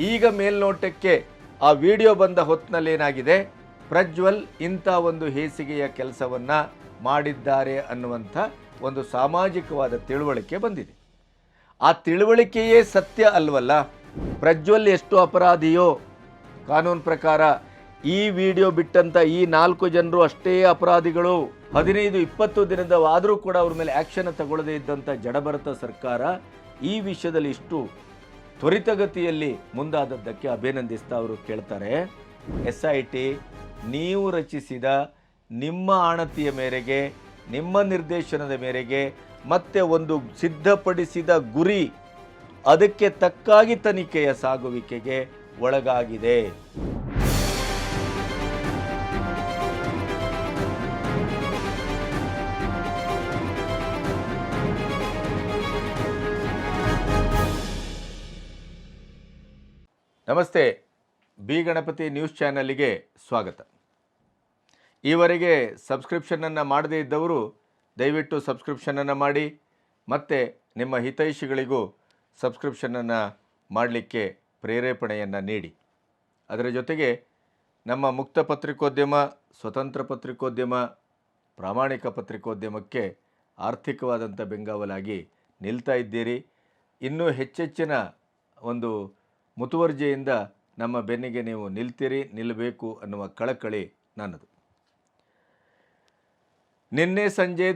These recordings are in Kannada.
ಈಗ ಮೇಲ್ನೋಟಕ್ಕೆ ಆ ವಿಡಿಯೋ ಬಂದ ಹೊತ್ತಿನಲ್ಲಿ ಏನಾಗಿದೆ, ಪ್ರಜ್ವಲ್ ಇಂಥ ಒಂದು ಹೇಸಿಗೆಯ ಕೆಲಸವನ್ನು ಮಾಡಿದ್ದಾರೆ ಅನ್ನುವಂಥ ಒಂದು ಸಾಮಾಜಿಕವಾದ ತಿಳುವಳಿಕೆ ಬಂದಿದೆ. ಆ ತಿಳುವಳಿಕೆಯೇ ಸತ್ಯ ಅಲ್ವಲ್ಲ. ಪ್ರಜ್ವಲ್ ಎಷ್ಟು ಅಪರಾಧಿಯೋ ಕಾನೂನು ಪ್ರಕಾರ ಈ ವಿಡಿಯೋ ಬಿಟ್ಟಂಥ ಈ 4 ಜನರು ಅಷ್ಟೇ ಅಪರಾಧಿಗಳು. 15-20 ದಿನದವಾದರೂ ಕೂಡ ಅವ್ರ ಮೇಲೆ ಆ್ಯಕ್ಷನ್ ತಗೊಳ್ಳದೇ ಇದ್ದಂಥ ಜಡಭರತ ಸರ್ಕಾರ ಈ ವಿಷಯದಲ್ಲಿ ಇಷ್ಟು ತ್ವರಿತಗತಿಯಲ್ಲಿ ಮುಂದಾದದ್ದಕ್ಕೆ ಅಭಿನಂದಿಸ್ತಾ ಅವರು ಕೇಳ್ತಾರೆ, SIT ನೀವು ರಚಿಸಿದ ನಿಮ್ಮ ಆಣತಿಯ ಮೇರೆಗೆ, ನಿಮ್ಮ ನಿರ್ದೇಶನದ ಮೇರೆಗೆ ಮತ್ತೆ ಒಂದು ಸಿದ್ಧಪಡಿಸಿದ ಗುರಿ, ಅದಕ್ಕೆ ತಕ್ಕಾಗಿ ತನಿಖೆಯ ಸಾಗುವಿಕೆಗೆ ಒಳಗಾಗಿದೆ. ನಮಸ್ತೆ, ಬಿ ಗಣಪತಿ ನ್ಯೂಸ್ ಚಾನಲ್ಗೆ ಸ್ವಾಗತ. ಈವರೆಗೆ ಸಬ್ಸ್ಕ್ರಿಪ್ಷನನ್ನು ಮಾಡದೇ ಇದ್ದವರು ದಯವಿಟ್ಟು ಸಬ್ಸ್ಕ್ರಿಪ್ಷನನ್ನು ಮಾಡಿ, ಮತ್ತು ನಿಮ್ಮ ಹಿತೈಷಿಗಳಿಗೂ ಸಬ್ಸ್ಕ್ರಿಪ್ಷನನ್ನು ಮಾಡಲಿಕ್ಕೆ ಪ್ರೇರೇಪಣೆಯನ್ನು ನೀಡಿ. ಅದರ ಜೊತೆಗೆ ನಮ್ಮ ಮುಕ್ತ ಪತ್ರಿಕೋದ್ಯಮ, ಸ್ವತಂತ್ರ ಪತ್ರಿಕೋದ್ಯಮ, ಪ್ರಾಮಾಣಿಕ ಪತ್ರಿಕೋದ್ಯಮಕ್ಕೆ ಆರ್ಥಿಕವಾದಂಥ ಬೆಂಗಾವಲಾಗಿ ನಿಲ್ತಾ ಇದ್ದೀರಿ. ಇನ್ನೂ ಹೆಚ್ಚೆಚ್ಚಿನ ಒಂದು ಮುತುವರ್ಜಿಯಿಂದ ನಮ್ಮ ಬೆನ್ನಿಗೆ ನೀವು ನಿಲ್ಲಬೇಕು ಅನ್ನುವ ಕಳಕಳಿ ನನ್ನದು. ನಿನ್ನೆ ಸಂಜೆ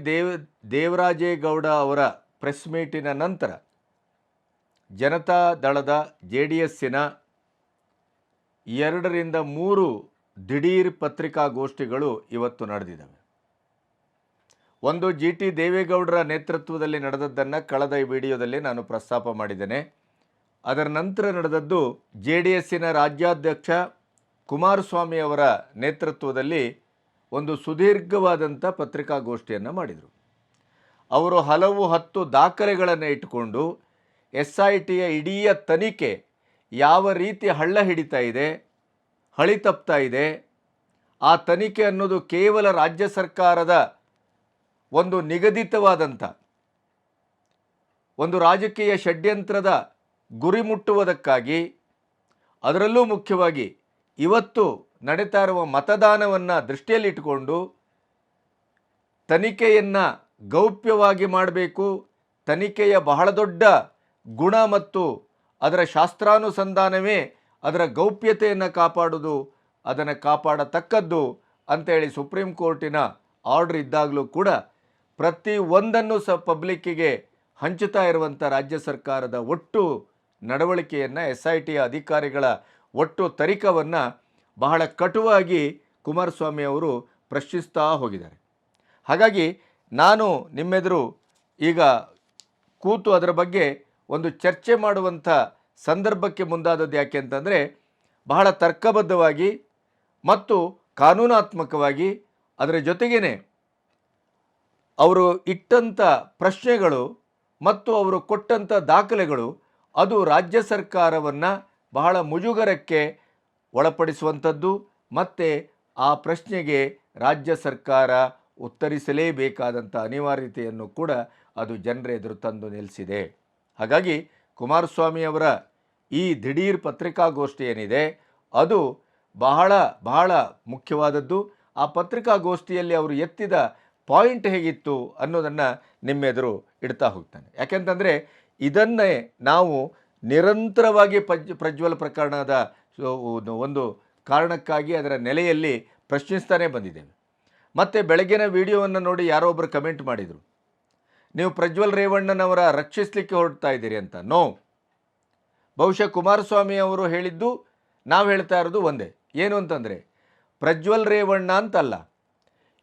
ದೇವರಾಜೇಗೌಡ ಅವರ ಪ್ರೆಸ್ ಮೀಟಿನ ನಂತರ ಜನತಾ ದಳದ JDSನ 2-3 ದಿಢೀರ್ ಪತ್ರಿಕಾಗೋಷ್ಠಿಗಳು ಇವತ್ತು ನಡೆದಿದ್ದಾವೆ. ಒಂದು GT ದೇವೇಗೌಡರ ನೇತೃತ್ವದಲ್ಲಿ ನಡೆದದ್ದನ್ನು ಕಳೆದ ಈ ವಿಡಿಯೋದಲ್ಲಿ ನಾನು ಪ್ರಸ್ತಾಪ ಮಾಡಿದ್ದೇನೆ. ಅದರ ನಂತರ ನಡೆದದ್ದು JDSನ ರಾಜ್ಯಾಧ್ಯಕ್ಷ ಕುಮಾರಸ್ವಾಮಿ ಅವರ ನೇತೃತ್ವದಲ್ಲಿ ಒಂದು ಸುದೀರ್ಘವಾದಂಥ ಪತ್ರಿಕಾಗೋಷ್ಠಿಯನ್ನು ಮಾಡಿದರು. ಅವರು ಹಲವು 10 ದಾಖಲೆಗಳನ್ನು ಇಟ್ಟುಕೊಂಡು SITಯ ಇಡೀ ತನಿಖೆ ಯಾವ ರೀತಿ ಹಳ್ಳ ಹಿಡಿತಾ ಇದೆ, ಹಳಿ ತಪ್ತಾ ಇದೆ, ಆ ತನಿಖೆ ಅನ್ನೋದು ಕೇವಲ ರಾಜ್ಯ ಸರ್ಕಾರದ ಒಂದು ನಿಗದಿತವಾದಂಥ ಒಂದು ರಾಜಕೀಯ ಷಡ್ಯಂತ್ರದ ಗುರಿ ಮುಟ್ಟುವುದಕ್ಕಾಗಿ, ಅದರಲ್ಲೂ ಮುಖ್ಯವಾಗಿ ಇವತ್ತು ನಡೀತಾ ಇರುವ ಮತದಾನವನ್ನು ದೃಷ್ಟಿಯಲ್ಲಿಟ್ಟುಕೊಂಡು ತನಿಖೆಯನ್ನು ಗೌಪ್ಯವಾಗಿ ಮಾಡಬೇಕು, ತನಿಖೆಯ ಬಹಳ ದೊಡ್ಡ ಗುಣ ಮತ್ತು ಅದರ ಶಾಸ್ತ್ರಾನುಸಂಧಾನವೇ ಅದರ ಗೌಪ್ಯತೆಯನ್ನು ಕಾಪಾಡೋದು, ಅದನ್ನು ಕಾಪಾಡತಕ್ಕದ್ದು ಅಂತೇಳಿ ಸುಪ್ರೀಂ ಕೋರ್ಟಿನ ಆರ್ಡರ್ ಇದ್ದಾಗಲೂ ಕೂಡ ಪ್ರತಿಯೊಂದನ್ನು ಪಬ್ಲಿಕ್ಕಿಗೆ ಹಂಚುತ್ತಾ ಇರುವಂಥ ರಾಜ್ಯ ಸರ್ಕಾರದ ಒಟ್ಟು ನಡವಳಿಕೆಯನ್ನು, SITಯ ಅಧಿಕಾರಿಗಳ ಒಟ್ಟು ತನಿಖೆಯನ್ನು ಬಹಳ ಕಟುವಾಗಿ ಕುಮಾರಸ್ವಾಮಿ ಅವರು ಪ್ರಶ್ನಿಸ್ತಾ ಹೋಗಿದ್ದಾರೆ. ಹಾಗಾಗಿ ನಾನು ನಿಮ್ಮೆದುರು ಈಗ ಕೂತು ಅದರ ಬಗ್ಗೆ ಒಂದು ಚರ್ಚೆ ಮಾಡುವಂಥ ಸಂದರ್ಭಕ್ಕೆ ಮುಂದಾದದ್ದು ಯಾಕೆ ಅಂತಂದರೆ, ಬಹಳ ತರ್ಕಬದ್ಧವಾಗಿ ಮತ್ತು ಕಾನೂನಾತ್ಮಕವಾಗಿ, ಅದರ ಜೊತೆಗೇ ಅವರು ಇಟ್ಟಂಥ ಪ್ರಶ್ನೆಗಳು ಮತ್ತು ಅವರು ಕೊಟ್ಟಂಥ ದಾಖಲೆಗಳು ಅದು ರಾಜ್ಯ ಸರ್ಕಾರವನ್ನು ಬಹಳ ಮುಜುಗರಕ್ಕೆ ಒಳಪಡಿಸುವಂಥದ್ದು, ಮತ್ತು ಆ ಪ್ರಶ್ನೆಗೆ ರಾಜ್ಯ ಸರ್ಕಾರ ಉತ್ತರಿಸಲೇಬೇಕಾದಂಥ ಅನಿವಾರ್ಯತೆಯನ್ನು ಕೂಡ ಅದು ಜನರ ಎದುರು ತಂದು ನಿಲ್ಲಿಸಿದೆ. ಹಾಗಾಗಿ ಕುಮಾರಸ್ವಾಮಿ ಅವರ ಈ ದಿಢೀರ್ ಪತ್ರಿಕಾಗೋಷ್ಠಿ ಏನಿದೆ ಅದು ಬಹಳ ಬಹಳ ಮುಖ್ಯವಾದದ್ದು. ಆ ಪತ್ರಿಕಾಗೋಷ್ಠಿಯಲ್ಲಿ ಅವರು ಎತ್ತಿದ ಪಾಯಿಂಟ್ ಹೇಗಿತ್ತು ಅನ್ನೋದನ್ನು ನಿಮ್ಮೆದುರು ಇಡ್ತಾ ಹೋಗ್ತಾನೆ. ಯಾಕೆಂತಂದರೆ ಇದನ್ನೇ ನಾವು ನಿರಂತರವಾಗಿ ಪ್ರಜ್ವಲ್ ಪ್ರಕರಣದ ಒಂದು ಕಾರಣಕ್ಕಾಗಿ ಅದರ ನೆಲೆಯಲ್ಲಿ ಪ್ರಶ್ನಿಸ್ತಾನೇ ಬಂದಿದ್ದೇವೆ. ಮತ್ತು ಬೆಳಗಿನ ವಿಡಿಯೋವನ್ನು ನೋಡಿ ಯಾರೋ ಒಬ್ಬರು ಕಮೆಂಟ್ ಮಾಡಿದರು, ನೀವು ಪ್ರಜ್ವಲ್ ರೇವಣ್ಣನವರ ರಕ್ಷಿಸಲಿಕ್ಕೆ ಹೊರಡ್ತಾ ಇದ್ದೀರಿ ಅಂತ. ನೋ, ಬಹುಶಃ ಕುಮಾರಸ್ವಾಮಿ ಅವರು ಹೇಳಿದ್ದು ನಾವು ಹೇಳ್ತಾ ಇರೋದು ಒಂದೇ. ಏನು ಅಂತಂದರೆ, ಪ್ರಜ್ವಲ್ ರೇವಣ್ಣ ಅಂತಲ್ಲ,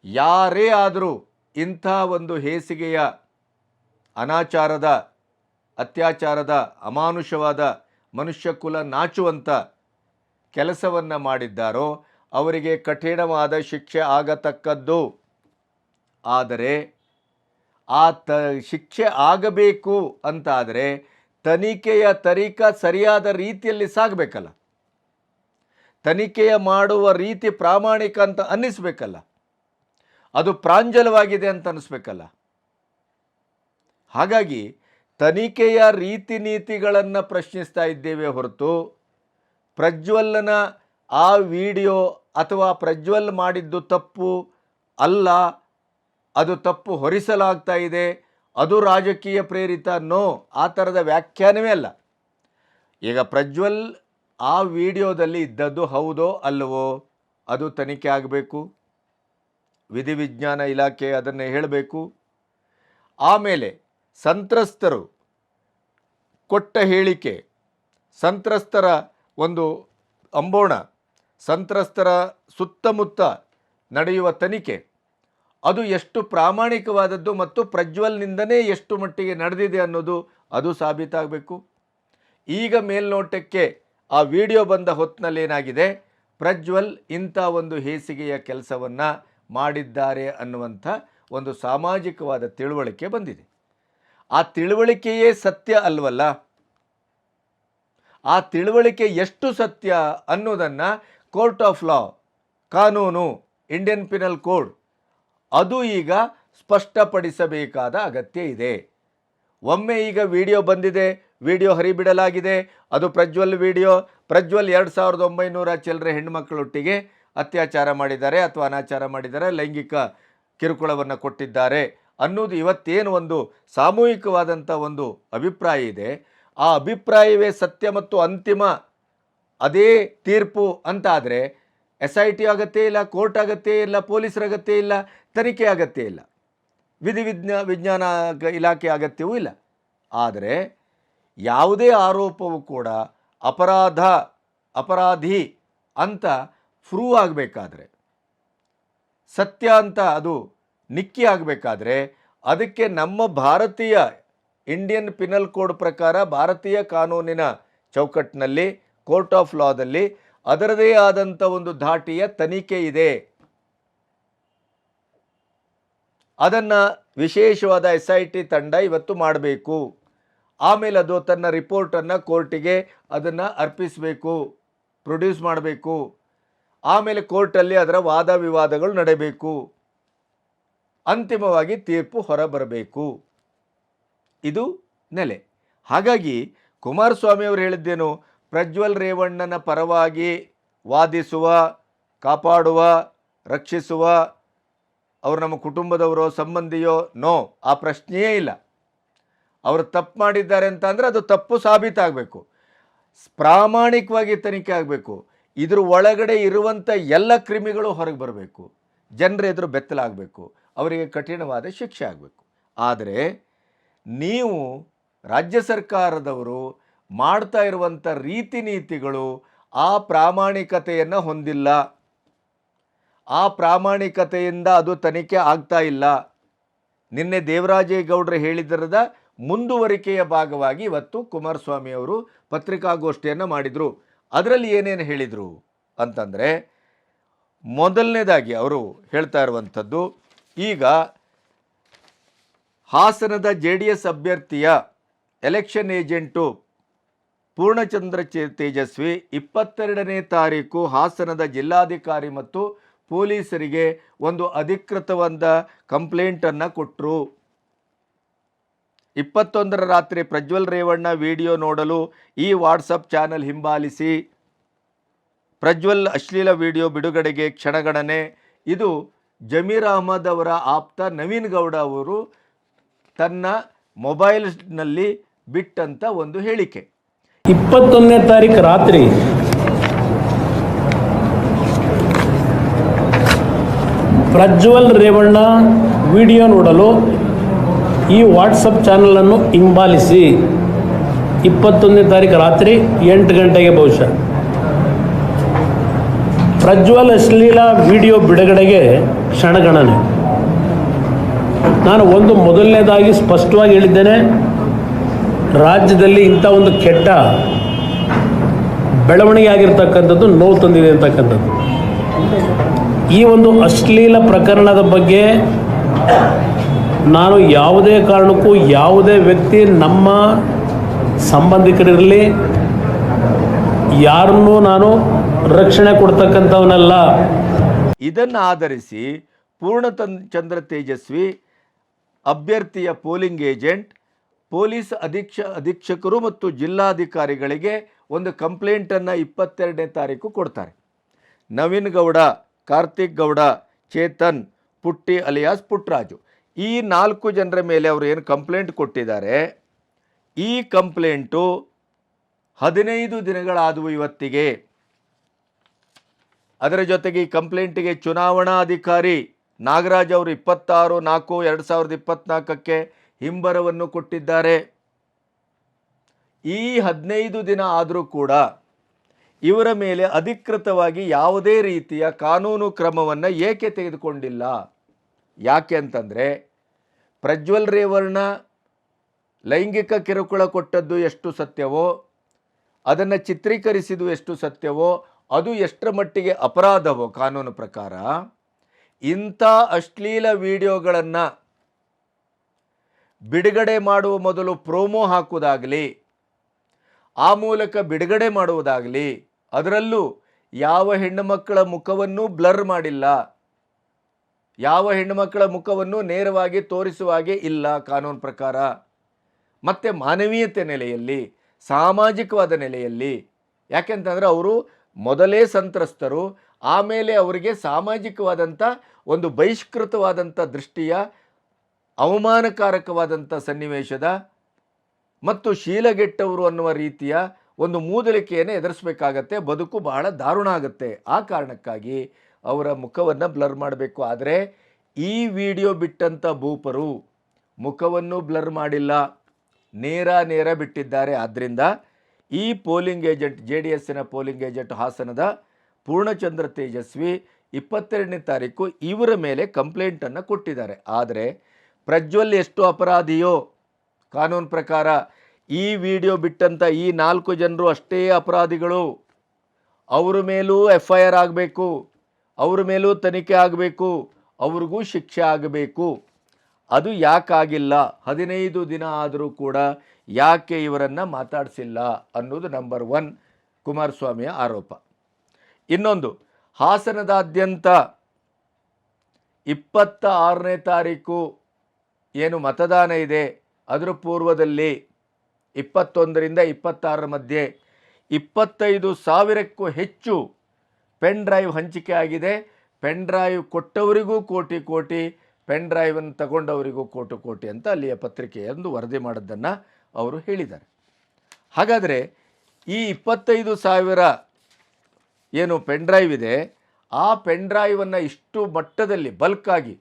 ಯಾರೇ ಆದರೂ ಇಂಥ ಒಂದು ಹೇಸಿಗೆಯ, ಅನಾಚಾರದ, ಅತ್ಯಾಚಾರದ, ಅಮಾನುಷವಾದ, ಮನುಷ್ಯ ಕುಲ ನಾಚುವಂಥ ಕೆಲಸವನ್ನು ಮಾಡಿದ್ದಾರೋ ಅವರಿಗೆ ಕಠಿಣವಾದ ಶಿಕ್ಷೆ ಆಗತಕ್ಕದ್ದು. ಆದರೆ ಆ ಶಿಕ್ಷೆ ಆಗಬೇಕು ಅಂತಾದರೆ ತನಿಖೆಯ ಸರಿಯಾದ ರೀತಿಯಲ್ಲಿ ಸಾಗಬೇಕಲ್ಲ, ತನಿಖೆಯ ಮಾಡುವ ರೀತಿ ಪ್ರಾಮಾಣಿಕ ಅಂತ ಅನ್ನಿಸ್ಬೇಕಲ್ಲ, ಅದು ಪ್ರಾಂಜಲವಾಗಿದೆ ಅಂತ ಅನ್ನಿಸ್ಬೇಕಲ್ಲ. ಹಾಗಾಗಿ ತನಿಖೆಯ ರೀತಿ ನೀತಿಗಳನ್ನು ಪ್ರಶ್ನಿಸ್ತಾ ಇದ್ದೇವೆ ಹೊರತು ಪ್ರಜ್ವಲ್ಲನ ಆ ವಿಡಿಯೋ ಅಥವಾ ಪ್ರಜ್ವಲ್ ಮಾಡಿದ್ದು ತಪ್ಪು ಅಲ್ಲ, ಅದು ತಪ್ಪು ಹೊರಿಸಲಾಗ್ತಾ ಇದೆ, ಅದು ರಾಜಕೀಯ ಪ್ರೇರಿತ, ನೋ, ಆ ಥರದ ವ್ಯಾಖ್ಯಾನವೇ ಅಲ್ಲ. ಈಗ ಪ್ರಜ್ವಲ್ ಆ ವಿಡಿಯೋದಲ್ಲಿ ಇದ್ದದ್ದು ಹೌದೋ ಅಲ್ಲವೋ ಅದು ತನಿಖೆ ಆಗಬೇಕು. ವಿಧಿವಿಜ್ಞಾನ ಇಲಾಖೆ ಅದನ್ನು ಹೇಳಬೇಕು. ಆಮೇಲೆ ಸಂತ್ರಸ್ತರು ಕೊಟ್ಟ ಹೇಳಿಕೆ, ಸಂತ್ರಸ್ತರ ಒಂದು ಅಂಬೋಣ, ಸಂತ್ರಸ್ತರ ಸುತ್ತಮುತ್ತ ನಡೆಯುವ ತನಿಖೆ ಅದು ಎಷ್ಟು ಪ್ರಾಮಾಣಿಕವಾದದ್ದು ಮತ್ತು ಪ್ರಜ್ವಲ್ನಿಂದನೇ ಎಷ್ಟು ಮಟ್ಟಿಗೆ ನಡೆದಿದೆ ಅನ್ನೋದು ಅದು ಸಾಬೀತಾಗಬೇಕು. ಈಗ ಮೇಲ್ನೋಟಕ್ಕೆ ಆ ವಿಡಿಯೋ ಬಂದ ಹೊತ್ತಿನಲ್ಲಿ ಏನಾಗಿದೆ, ಪ್ರಜ್ವಲ್ ಇಂಥ ಒಂದು ಹೇಸಿಗೆಯ ಕೆಲಸವನ್ನು ಮಾಡಿದ್ದಾರೆ ಅನ್ನುವಂಥ ಒಂದು ಸಾಮಾಜಿಕವಾದ ತಿಳುವಳಿಕೆ ಬಂದಿದೆ. ಆ ತಿಳುವಳಿಕೆಯೇ ಸತ್ಯ ಅಲ್ವಲ್ಲ, ಆ ತಿಳುವಳಿಕೆ ಎಷ್ಟು ಸತ್ಯ ಅನ್ನೋದನ್ನು ಕೋರ್ಟ್ ಆಫ್ ಲಾ, ಕಾನೂನು, ಇಂಡಿಯನ್ ಪಿನಲ್ ಕೋಡ್ ಅದು ಈಗ ಸ್ಪಷ್ಟಪಡಿಸಬೇಕಾದ ಅಗತ್ಯ ಇದೆ. ಒಮ್ಮೆ ಈಗ ವಿಡಿಯೋ ಬಂದಿದೆ, ವಿಡಿಯೋ ಹರಿಬಿಡಲಾಗಿದೆ, ಅದು ಪ್ರಜ್ವಲ್ ವಿಡಿಯೋ, ಪ್ರಜ್ವಲ್ 2900 ಚಿಲ್ಲರೆ ಹೆಣ್ಣುಮಕ್ಕಳೊಟ್ಟಿಗೆ ಅತ್ಯಾಚಾರ ಮಾಡಿದ್ದಾರೆ ಅಥವಾ ಅನಾಚಾರ ಮಾಡಿದ್ದಾರೆ, ಲೈಂಗಿಕ ಕಿರುಕುಳವನ್ನು ಕೊಟ್ಟಿದ್ದಾರೆ ಅನ್ನೋದು ಇವತ್ತೇನು ಒಂದು ಸಾಮೂಹಿಕವಾದಂಥ ಒಂದು ಅಭಿಪ್ರಾಯ ಇದೆ, ಆ ಅಭಿಪ್ರಾಯವೇ ಸತ್ಯ ಮತ್ತು ಅಂತಿಮ ಅದೇ ತೀರ್ಪು ಅಂತ ಆದರೆ SIT ಅಗತ್ಯ ಇಲ್ಲ, ಕೋರ್ಟ್ ಅಗತ್ಯ ಇಲ್ಲ, ಪೊಲೀಸರ ಅಗತ್ಯ ಇಲ್ಲ, ತನಿಖೆ ಅಗತ್ಯ ಇಲ್ಲ, ವಿಜ್ಞಾನ ಇಲಾಖೆ ಅಗತ್ಯವೂ ಇಲ್ಲ. ಆದರೆ ಯಾವುದೇ ಆರೋಪವು ಕೂಡ ಅಪರಾಧಿ ಅಂತ ಪ್ರೂವ್ ಆಗಬೇಕಾದ್ರೆ, ಸತ್ಯ ಅಂತ ಅದು ನಿಕ್ಕಿ ಆಗಬೇಕಾದ್ರೆ ಅದಕ್ಕೆ ನಮ್ಮ ಭಾರತೀಯ ಇಂಡಿಯನ್ ಪಿನಲ್ ಕೋಡ್ ಪ್ರಕಾರ, ಭಾರತೀಯ ಕಾನೂನಿನ ಚೌಕಟ್ಟಿನಲ್ಲಿ, ಕೋರ್ಟ್ ಆಫ್ ಲಾದಲ್ಲಿ ಅದರದೇ ಆದಂಥ ಒಂದು ಧಾಟಿಯ ತನಿಖೆ ಇದೆ. ಅದನ್ನು ವಿಶೇಷವಾದ SIT ತಂಡ ಇವತ್ತು ಮಾಡಬೇಕು. ಆಮೇಲೆ ಅದು ತನ್ನ ರಿಪೋರ್ಟನ್ನು ಕೋರ್ಟಿಗೆ ಅದನ್ನು ಅರ್ಪಿಸಬೇಕು, ಪ್ರೊಡ್ಯೂಸ್ ಮಾಡಬೇಕು. ಆಮೇಲೆ ಕೋರ್ಟಲ್ಲಿ ಅದರ ವಾದ ವಿವಾದಗಳು ನಡೆಯಬೇಕು, ಅಂತಿಮವಾಗಿ ತೀರ್ಪು ಹೊರಬರಬೇಕು. ಇದು ನೆಲೆ. ಹಾಗಾಗಿ ಕುಮಾರಸ್ವಾಮಿ ಅವರು ಹೇಳಿದ್ದೇನು, ಪ್ರಜ್ವಲ್ ರೇವಣ್ಣನ ಪರವಾಗಿ ವಾದಿಸುವ, ಕಾಪಾಡುವ, ರಕ್ಷಿಸುವ, ಅವರು ನಮ್ಮ ಕುಟುಂಬದವರೋ ಸಂಬಂಧಿಯೋ, ನೋ, ಆ ಪ್ರಶ್ನೆಯೇ ಇಲ್ಲ. ಅವರು ತಪ್ಪು ಮಾಡಿದ್ದಾರೆ ಅಂತ ಅಂದರೆ ಅದು ತಪ್ಪು ಸಾಬೀತಾಗಬೇಕು, ಪ್ರಾಮಾಣಿಕವಾಗಿ ತನಿಖೆ ಆಗಬೇಕು, ಇದ್ರ ಒಳಗಡೆ ಇರುವಂಥ ಎಲ್ಲ ಕ್ರಿಮಿಗಳು ಹೊರಗೆ ಬರಬೇಕು, ಜನರ ಎದುರು ಬೆತ್ತಲಾಗಬೇಕು, ಅವರಿಗೆ ಕಠಿಣವಾದ ಶಿಕ್ಷೆ ಆಗಬೇಕು. ಆದರೆ ನೀವು ರಾಜ್ಯ ಸರ್ಕಾರದವರು ಮಾಡ್ತಾ ಇರುವಂಥ ರೀತಿ ನೀತಿಗಳು ಆ ಪ್ರಾಮಾಣಿಕತೆಯನ್ನು ಹೊಂದಿಲ್ಲ, ಆ ಪ್ರಾಮಾಣಿಕತೆಯಿಂದ ಅದು ತನಿಖೆ ಆಗ್ತಾ ಇಲ್ಲ. ನಿನ್ನೆ ದೇವರಾಜೇಗೌಡರು ಹೇಳಿದರದ ಮುಂದುವರಿಕೆಯ ಭಾಗವಾಗಿ ಇವತ್ತು ಕುಮಾರಸ್ವಾಮಿ ಅವರು ಪತ್ರಿಕಾಗೋಷ್ಠಿಯನ್ನು ಮಾಡಿದರು. ಅದರಲ್ಲಿ ಏನೇನು ಹೇಳಿದರು ಅಂತಂದರೆ, ಮೊದಲನೇದಾಗಿ ಅವರು ಹೇಳ್ತಾ ಇರುವಂಥದ್ದು, ಈಗ ಹಾಸನದ JDS ಅಭ್ಯರ್ಥಿಯ ಎಲೆಕ್ಷನ್ ಏಜೆಂಟು ಪೂರ್ಣಚಂದ್ರ ತೇಜಸ್ವಿ 22ನೇ ತಾರೀಕು ಹಾಸನದ ಜಿಲ್ಲಾಧಿಕಾರಿ ಮತ್ತು ಪೊಲೀಸರಿಗೆ ಒಂದು ಅಧಿಕೃತವಾದ ಕಂಪ್ಲೇಂಟನ್ನು ಕೊಟ್ಟರು. 21ರ ರಾತ್ರಿ ಪ್ರಜ್ವಲ್ ರೇವಣ್ಣ ವಿಡಿಯೋ ನೋಡಲು ಈ ವಾಟ್ಸಪ್ ಚಾನಲ್ ಹಿಂಬಾಲಿಸಿ, ಪ್ರಜ್ವಲ್ ಅಶ್ಲೀಲ ವಿಡಿಯೋ ಬಿಡುಗಡೆಗೆ ಕ್ಷಣಗಣನೆ. ಇದು ಜಮೀರ್ ಅಹಮದ್ ಅವರ ಆಪ್ತ ನವೀನ್ ಗೌಡ ಅವರು ತನ್ನ ಮೊಬೈಲ್ನಲ್ಲಿ ಬಿಟ್ಟಂಥ ಒಂದು ಹೇಳಿಕೆ. 21ನೇ ತಾರೀಕು ರಾತ್ರಿ ಪ್ರಜ್ವಲ್ ರೇವಣ್ಣ ವಿಡಿಯೋ ನೋಡಲು ಈ ವಾಟ್ಸಪ್ ಚಾನಲನ್ನು ಹಿಂಬಾಲಿಸಿ. 21ನೇ ತಾರೀಕು ರಾತ್ರಿ 8 ಗಂಟೆಗೆ ಬಹುಶಃ ಪ್ರಜ್ವಲ್ ಅಶ್ಲೀಲ ವಿಡಿಯೋ ಬಿಡುಗಡೆಗೆ ಕ್ಷಣಗಣನೆ. ನಾನು ಮೊದಲನೇದಾಗಿ ಸ್ಪಷ್ಟವಾಗಿ ಹೇಳಿದ್ದೇನೆ, ರಾಜ್ಯದಲ್ಲಿ ಇಂಥ ಒಂದು ಕೆಟ್ಟ ಬೆಳವಣಿಗೆ ಆಗಿರ್ತಕ್ಕಂಥದ್ದು ನೋವು ತಂದಿದೆ ಅಂತಕ್ಕಂಥದ್ದು. ಈ ಒಂದು ಅಶ್ಲೀಲ ಪ್ರಕರಣದ ಬಗ್ಗೆ ನಾನು ಯಾವುದೇ ಕಾರಣಕ್ಕೂ ಯಾವುದೇ ವ್ಯಕ್ತಿ, ನಮ್ಮ ಸಂಬಂಧಿಕರಿರಲಿ, ಯಾರನ್ನೂ ನಾನು ರಕ್ಷಣೆ ಕೊಡ್ತಕ್ಕಂಥವನಲ್ಲ. ಇದನ್ನು ಆಧರಿಸಿ ಪೂರ್ಣಚಂದ್ರ ತೇಜಸ್ವಿ ಅಭ್ಯರ್ಥಿಯ ಪೋಲಿಂಗ್ ಏಜೆಂಟ್, ಪೊಲೀಸ್ ಅಧೀಕ್ಷಕರು ಮತ್ತು ಜಿಲ್ಲಾಧಿಕಾರಿಗಳಿಗೆ ಒಂದು ಕಂಪ್ಲೇಂಟನ್ನು 22ನೇ ತಾರೀಕು ಕೊಡ್ತಾರೆ. ನವೀನ್ ಗೌಡ, ಕಾರ್ತಿಕ್ ಗೌಡ, ಚೇತನ್, ಪುಟ್ಟಿ ಅಲಿಯಾಸ್ ಪುಟ್ಟರಾಜು, ಈ 4 ಜನರ ಮೇಲೆ ಅವರು ಏನು ಕಂಪ್ಲೇಂಟ್ ಕೊಟ್ಟಿದ್ದಾರೆ, ಈ ಕಂಪ್ಲೇಂಟು 15 ದಿನಗಳಾದವು ಇವತ್ತಿಗೆ. ಅದರ ಜೊತೆಗೆ ಈ ಕಂಪ್ಲೇಂಟಿಗೆ ಚುನಾವಣಾ ಅಧಿಕಾರಿ ನಾಗರಾಜ್ ಅವರು 26/4/2024 ಹಿಂಬರವನ್ನು ಕೊಟ್ಟಿದ್ದಾರೆ. ಈ 15 ದಿನ ಆದರೂ ಕೂಡ ಇವರ ಮೇಲೆ ಅಧಿಕೃತವಾಗಿ ಯಾವುದೇ ರೀತಿಯ ಕಾನೂನು ಕ್ರಮವನ್ನು ಏಕೆ ತೆಗೆದುಕೊಂಡಿಲ್ಲ? ಯಾಕೆ ಅಂತಂದರೆ, ಪ್ರಜ್ವಲ್ ರೇವಣ್ಣ ಲೈಂಗಿಕ ಕಿರುಕುಳ ಕೊಟ್ಟದ್ದು ಎಷ್ಟು ಸತ್ಯವೋ, ಅದನ್ನು ಚಿತ್ರೀಕರಿಸಿದ್ದು ಎಷ್ಟು ಸತ್ಯವೋ, ಅದು ಎಷ್ಟರ ಮಟ್ಟಿಗೆ ಅಪರಾಧವೋ ಕಾನೂನು ಪ್ರಕಾರ, ಇಂಥ ಅಶ್ಲೀಲ ವಿಡಿಯೋಗಳನ್ನು ಬಿಡುಗಡೆ ಮಾಡುವ ಮೊದಲು ಪ್ರೋಮೋ ಹಾಕುವುದಾಗಲಿ, ಆ ಮೂಲಕ ಬಿಡುಗಡೆ ಮಾಡುವುದಾಗಲಿ, ಅದರಲ್ಲೂ ಯಾವ ಹೆಣ್ಣುಮಕ್ಕಳ ಮುಖವನ್ನು ಬ್ಲರ್ ಮಾಡಿಲ್ಲ, ಯಾವ ಹೆಣ್ಣುಮಕ್ಕಳ ಮುಖವನ್ನು ನೇರವಾಗಿ ತೋರಿಸುವಾಗೆ ಇಲ್ಲ ಕಾನೂನು ಪ್ರಕಾರ. ಮತ್ತು ಮಾನವೀಯತೆ ನೆಲೆಯಲ್ಲಿ, ಸಾಮಾಜಿಕವಾದ ನೆಲೆಯಲ್ಲಿ, ಯಾಕೆಂತಂದರೆ ಅವರು ಮೊದಲೇ ಸಂತ್ರಸ್ತರು, ಆಮೇಲೆ ಅವರಿಗೆ ಸಾಮಾಜಿಕವಾದಂಥ ಒಂದು ಬಹಿಷ್ಕೃತವಾದಂಥ ದೃಷ್ಟಿಯ ಅವಮಾನಕಾರಕವಾದಂಥ ಸನ್ನಿವೇಶದ ಮತ್ತು ಶೀಲಗೆಟ್ಟವರು ಅನ್ನುವ ರೀತಿಯ ಒಂದು ಮೂದಲಿಕೆಯನ್ನು ಎದುರಿಸಬೇಕಾಗತ್ತೆ. ಬದುಕು ಬಹಳ ದಾರುಣ ಆಗುತ್ತೆ. ಆ ಕಾರಣಕ್ಕಾಗಿ ಅವರ ಮುಖವನ್ನು ಬ್ಲರ್ ಮಾಡಬೇಕು. ಆದರೆ ಈ ವಿಡಿಯೋ ಬಿಟ್ಟಂಥ ಭೂಪರು ಮುಖವನ್ನು ಬ್ಲರ್ ಮಾಡಿಲ್ಲ, ನೇರ ಬಿಟ್ಟಿದ್ದಾರೆ. ಆದ್ದರಿಂದ ಈ ಪೋಲಿಂಗ್ ಏಜೆಂಟ್, JDSನ ಪೋಲಿಂಗ್ ಏಜೆಂಟ್ ಹಾಸನದ ಪೂರ್ಣಚಂದ್ರ ತೇಜಸ್ವಿ 22ನೇ ತಾರೀಕು ಇವರ ಮೇಲೆ ಕಂಪ್ಲೇಂಟನ್ನು ಕೊಟ್ಟಿದ್ದಾರೆ. ಆದರೆ ಪ್ರಜ್ವಲ್ ಎಷ್ಟು ಅಪರಾಧಿಯೋ ಕಾನೂನು ಪ್ರಕಾರ ಈ ವಿಡಿಯೋ ಬಿಟ್ಟಂಥ ಈ 4 ಜನರು ಅಷ್ಟೇ ಅಪರಾಧಿಗಳು. ಅವರ ಮೇಲೂ FIR ಆಗಬೇಕು, ಅವ್ರ ಮೇಲೂ ತನಿಖೆ ಆಗಬೇಕು, ಅವ್ರಿಗೂ ಶಿಕ್ಷೆ ಆಗಬೇಕು. ಅದು ಯಾಕಾಗಿಲ್ಲ? 15 ದಿನ ಆದರೂ ಕೂಡ ಯಾಕೆ ಇವರನ್ನು ಮಾತಾಡಿಸಿಲ್ಲ ಅನ್ನೋದು ನಂಬರ್ 1 ಕುಮಾರಸ್ವಾಮಿಯ ಆರೋಪ. ಇನ್ನೊಂದು, ಹಾಸನದಾದ್ಯಂತ 26ನೇ ತಾರೀಕು ಏನು ಮತದಾನ ಇದೆ, ಅದರ ಪೂರ್ವದಲ್ಲಿ 21ರಿಂದ 26 ಮಧ್ಯೆ 25,000ಕ್ಕೂ ಹೆಚ್ಚು ಪೆನ್ ಡ್ರೈವ್ ಹಂಚಿಕೆ ಆಗಿದೆ. ಪೆನ್ ಡ್ರೈವ್ ಕೊಟ್ಟವರಿಗೂ ಕೋಟಿ, ಪೆನ್ ಡ್ರೈವನ್ನು ತಗೊಂಡವರಿಗೂ ಕೋಟಿ ಅಂತ ಅಲ್ಲಿಯ ಪತ್ರಿಕೆಯೊಂದು ವರದಿ ಮಾಡೋದನ್ನು ಅವರು ಹೇಳಿದ್ದಾರೆ. ಹಾಗಾದರೆ ಈ 25,000 ಏನು ಪೆನ್ ಡ್ರೈವ್ ಇದೆ, ಆ ಪೆನ್ ಡ್ರೈವನ್ನು ಇಷ್ಟು ಮಟ್ಟದಲ್ಲಿ ಬಲ್ಕಾಗಿ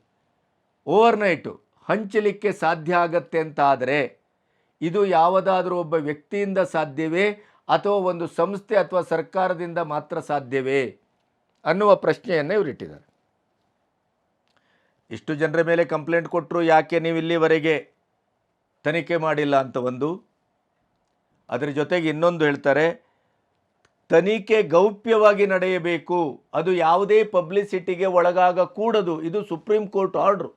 ಓವರ್ನೈಟು ಹಂಚಲಿಕ್ಕೆ ಸಾಧ್ಯ ಆಗತ್ತೆ ಅಂತ ಆದರೆ ಇದು ಯಾವುದಾದ್ರೂ ಒಬ್ಬ ವ್ಯಕ್ತಿಯಿಂದ ಸಾಧ್ಯವೇ ಅಥವಾ ಒಂದು ಸಂಸ್ಥೆ ಅಥವಾ ಸರ್ಕಾರದಿಂದ ಮಾತ್ರ ಸಾಧ್ಯವೇ ಅನ್ನುವ ಪ್ರಶ್ನೆಯನ್ನು ಇವರಿಟ್ಟಿದ್ದಾರೆ. ಇಷ್ಟು ಜನರ ಮೇಲೆ ಕಂಪ್ಲೇಂಟ್ ಕೊಟ್ಟರು, ಯಾಕೆ ನೀವು ಇಲ್ಲಿವರೆಗೆ ತನಿಖೆ ಮಾಡಿಲ್ಲ ಅಂತ ಒಂದು. ಅದರ ಜೊತೆಗೆ ಇನ್ನೊಂದು ಹೇಳ್ತಾರೆ, ತನಿಖೆ ಗೌಪ್ಯವಾಗಿ ನಡೆಯಬೇಕು, ಅದು ಯಾವುದೇ ಪಬ್ಲಿಸಿಟಿಗೆ ಒಳಗಾಗಕೂಡದು. ಇದು ಸುಪ್ರೀಂ ಕೋರ್ಟ್ ಆರ್ಡ್ರು.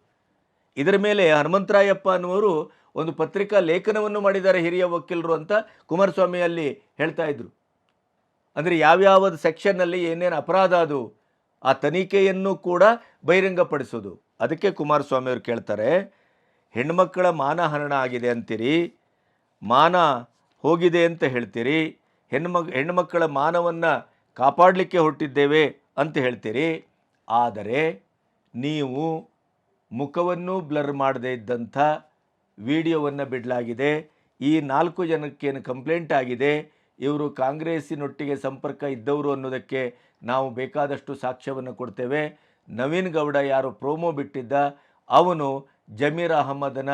ಇದರ ಮೇಲೆ ಹನುಮಂತರಾಯಪ್ಪ ಅನ್ನುವರು ಒಂದು ಪತ್ರಿಕಾ ಲೇಖನವನ್ನು ಮಾಡಿದ್ದಾರೆ, ಹಿರಿಯ ವಕೀಲರು ಅಂತ ಕುಮಾರಸ್ವಾಮಿ ಅಲ್ಲಿ ಹೇಳ್ತಾ ಇದ್ರು. ಅಂದರೆ ಯಾವ್ಯಾವ ಸೆಕ್ಷನ್ನಲ್ಲಿ ಏನೇನು ಅಪರಾಧ ಅದು, ಆ ತನಿಖೆಯನ್ನು ಕೂಡ ಬಹಿರಂಗಪಡಿಸೋದು. ಅದಕ್ಕೆ ಕುಮಾರಸ್ವಾಮಿ ಅವರು ಕೇಳ್ತಾರೆ, ಹೆಣ್ಮಕ್ಕಳ ಮಾನಹರಣ ಆಗಿದೆ ಅಂತೀರಿ, ಮಾನ ಹೋಗಿದೆ ಅಂತ ಹೇಳ್ತೀರಿ, ಹೆಣ್ಣುಮಕ್ಕಳ ಮಾನವನ್ನು ಕಾಪಾಡಲಿಕ್ಕೆ ಹೊರಟಿದ್ದೇವೆ ಅಂತ ಹೇಳ್ತೀರಿ, ಆದರೆ ನೀವು ಮುಖವನ್ನು ಬ್ಲರ್ ಮಾಡದೇ ಇದ್ದಂಥ ವಿಡಿಯೋವನ್ನು ಬಿಡಲಾಗಿದೆ. ಈ 4 ಜನಕ್ಕೇನು ಕಂಪ್ಲೇಂಟ್ ಆಗಿದೆ, ಇವರು ಕಾಂಗ್ರೆಸ್ಸಿನೊಟ್ಟಿಗೆ ಸಂಪರ್ಕ ಇದ್ದವರು ಅನ್ನೋದಕ್ಕೆ ನಾವು ಬೇಕಾದಷ್ಟು ಸಾಕ್ಷ್ಯವನ್ನು ಕೊಡ್ತೇವೆ. ನವೀನ್ ಗೌಡ ಯಾರು ಪ್ರೋಮೋ ಬಿಟ್ಟಿದ್ದ, ಅವನು ಜಮೀರ್ ಅಹಮದನ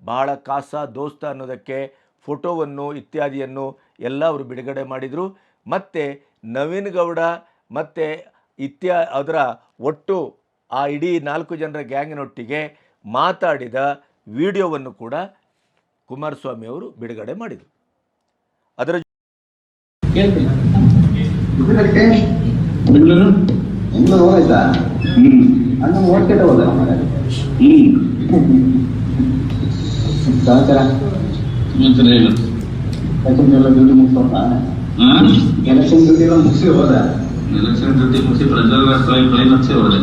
ಬಹಳ ಖಾಸಾ ದೋಸ್ತ ಅನ್ನೋದಕ್ಕೆ ಫೋಟೋವನ್ನು ಇತ್ಯಾದಿಯನ್ನು ಎಲ್ಲ ಅವರು ಬಿಡುಗಡೆ ಮಾಡಿದರು. ಮತ್ತು ನವೀನ್ ಗೌಡ ಮತ್ತು ಅದರ ಒಟ್ಟು ಆ ಇಡೀ 4 ಜನರ ಗ್ಯಾಂಗ್ನೊಟ್ಟಿಗೆ ಮಾತಾಡಿದ ವಿಡಿಯೋವನ್ನು ಕೂಡ ಕುಮಾರಸ್ವಾಮಿ ಅವರು ಬಿಡುಗಡೆ ಮಾಡಿದರು. ಅದರ ಎಲೆಕ್ಷನ್ ಡ್ಯೂಟಿ ಮುಗಿಸಿ ಹೋದ, ಎಲೆಕ್ಷನ್ ಡ್ಯೂಟಿ ಮುಗಿಸಿ ಪ್ರಜ್ವಲ್ ಹಚ್ಚಿ ಹೋದೆ.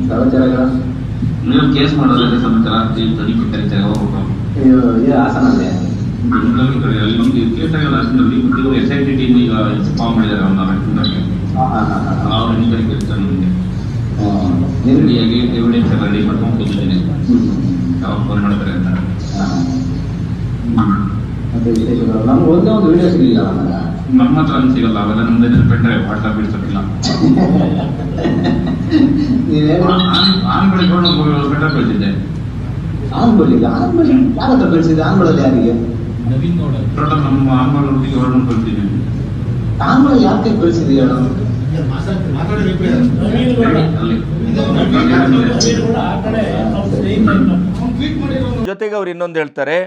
ಸಮಾಚಾರಗಳ ನೀವು ಕೇಸ್ ಮಾಡೋದ್ರೆ ಸಮಾಚಾರ ತನಿಖೆ ಕರೀತಾರೆ ಹೋಗ್ಬೇಕು. ಹಾಸನಲ್ಲೇ ಬೆಂಗಳೂರು ಅಲ್ಲಿ ಕೇಸ್ ಆಗಲ್ಲ ಅಷ್ಟರಲ್ಲಿ ಇವರು SIT ಟೀಮ್ ಈಗ ಫಾರ್ಮ್ ಮಾಡಿದ್ದಾರೆ ಅವ್ರ ಎನ್ಕ್ವೈರಿ ಕೇಳ್ತಾರೆ ನಿಮಗೆ ಎವಿಡೆನ್ಸ್ ಎಲ್ಲ ರೆಡಿ ಮಾಡ್ಕೊಂಡು ಕೂತಿದ್ದೀನಿ ಯಾವಾಗ ಫೋನ್ ಮಾಡ್ತಾರೆ ಅಂತ. ಮತ್ತೆ ವಿಶೇಷಗಳು ನಮ್ಗೆ ಒಂದೇ ಒಂದು ವಿಡಿಯೋ ಸಿಗಲಿಲ್ಲ ನಮ್ಮ ಹತ್ರ ಅಂತ ಸಿಗಲ್ಲ, ಅವೆಲ್ಲ ನಮ್ದೇ ಪೆಂಡ್ರೆ ವಾಟ್ಸಪ್ ಬಿಡ್ಸಕ್ಕಿಲ್ಲ. ಆನ್ಗಳಿಗೆ ಪೆಂಡ್ರೆ ಕಳಿಸಿದ್ದೆ. ಆನ್ಗಳಿಗೆ ಯಾರ ಹತ್ರ ಕಳಿಸಿದ್ದೆ? ಆನ್ಗಳಲ್ಲಿ ಯಾರಿಗೆ? ಟೋಟಲ್ ನಮ್ಮ ಆನ್ಗಳೊಟ್ಟಿಗೆ ಹೊರಡು ಕಳಿಸಿದ್ದೀನಿ. ಆನ್ಗಳು ಯಾಕೆ ಕಳಿಸಿದ್ವಿ ಹೇಳೋ? ಜೊತೆಗೆ ಅವ್ರು ಇನ್ನೊಂದು ಹೇಳ್ತಾರೆ,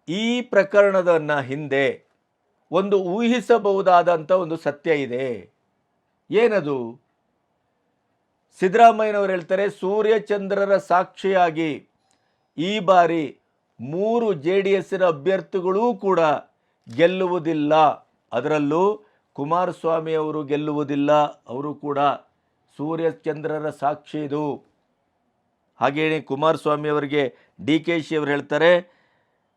ಈ ಪ್ರಕರಣದನ್ನ ಹಿಂದೆ ಒಂದು ಊಹಿಸಬಹುದಾದಂಥ ಒಂದು ಸತ್ಯ ಇದೆ. ಏನದು? ಸಿದ್ದರಾಮಯ್ಯನವರು ಹೇಳ್ತಾರೆ, ಸೂರ್ಯಚಂದ್ರರ ಸಾಕ್ಷಿಯಾಗಿ ಈ ಬಾರಿ 3 JDSನ ಅಭ್ಯರ್ಥಿಗಳೂ ಕೂಡ ಗೆಲ್ಲುವುದಿಲ್ಲ, ಅದರಲ್ಲೂ ಕುಮಾರಸ್ವಾಮಿ ಅವರು ಗೆಲ್ಲುವುದಿಲ್ಲ, ಅವರು ಕೂಡ ಸೂರ್ಯಚಂದ್ರರ ಸಾಕ್ಷಿ ಇದು. ಹಾಗೆಯೇ ಕುಮಾರಸ್ವಾಮಿ ಅವರಿಗೆ DKಶಿ ಅವರು ಹೇಳ್ತಾರೆ,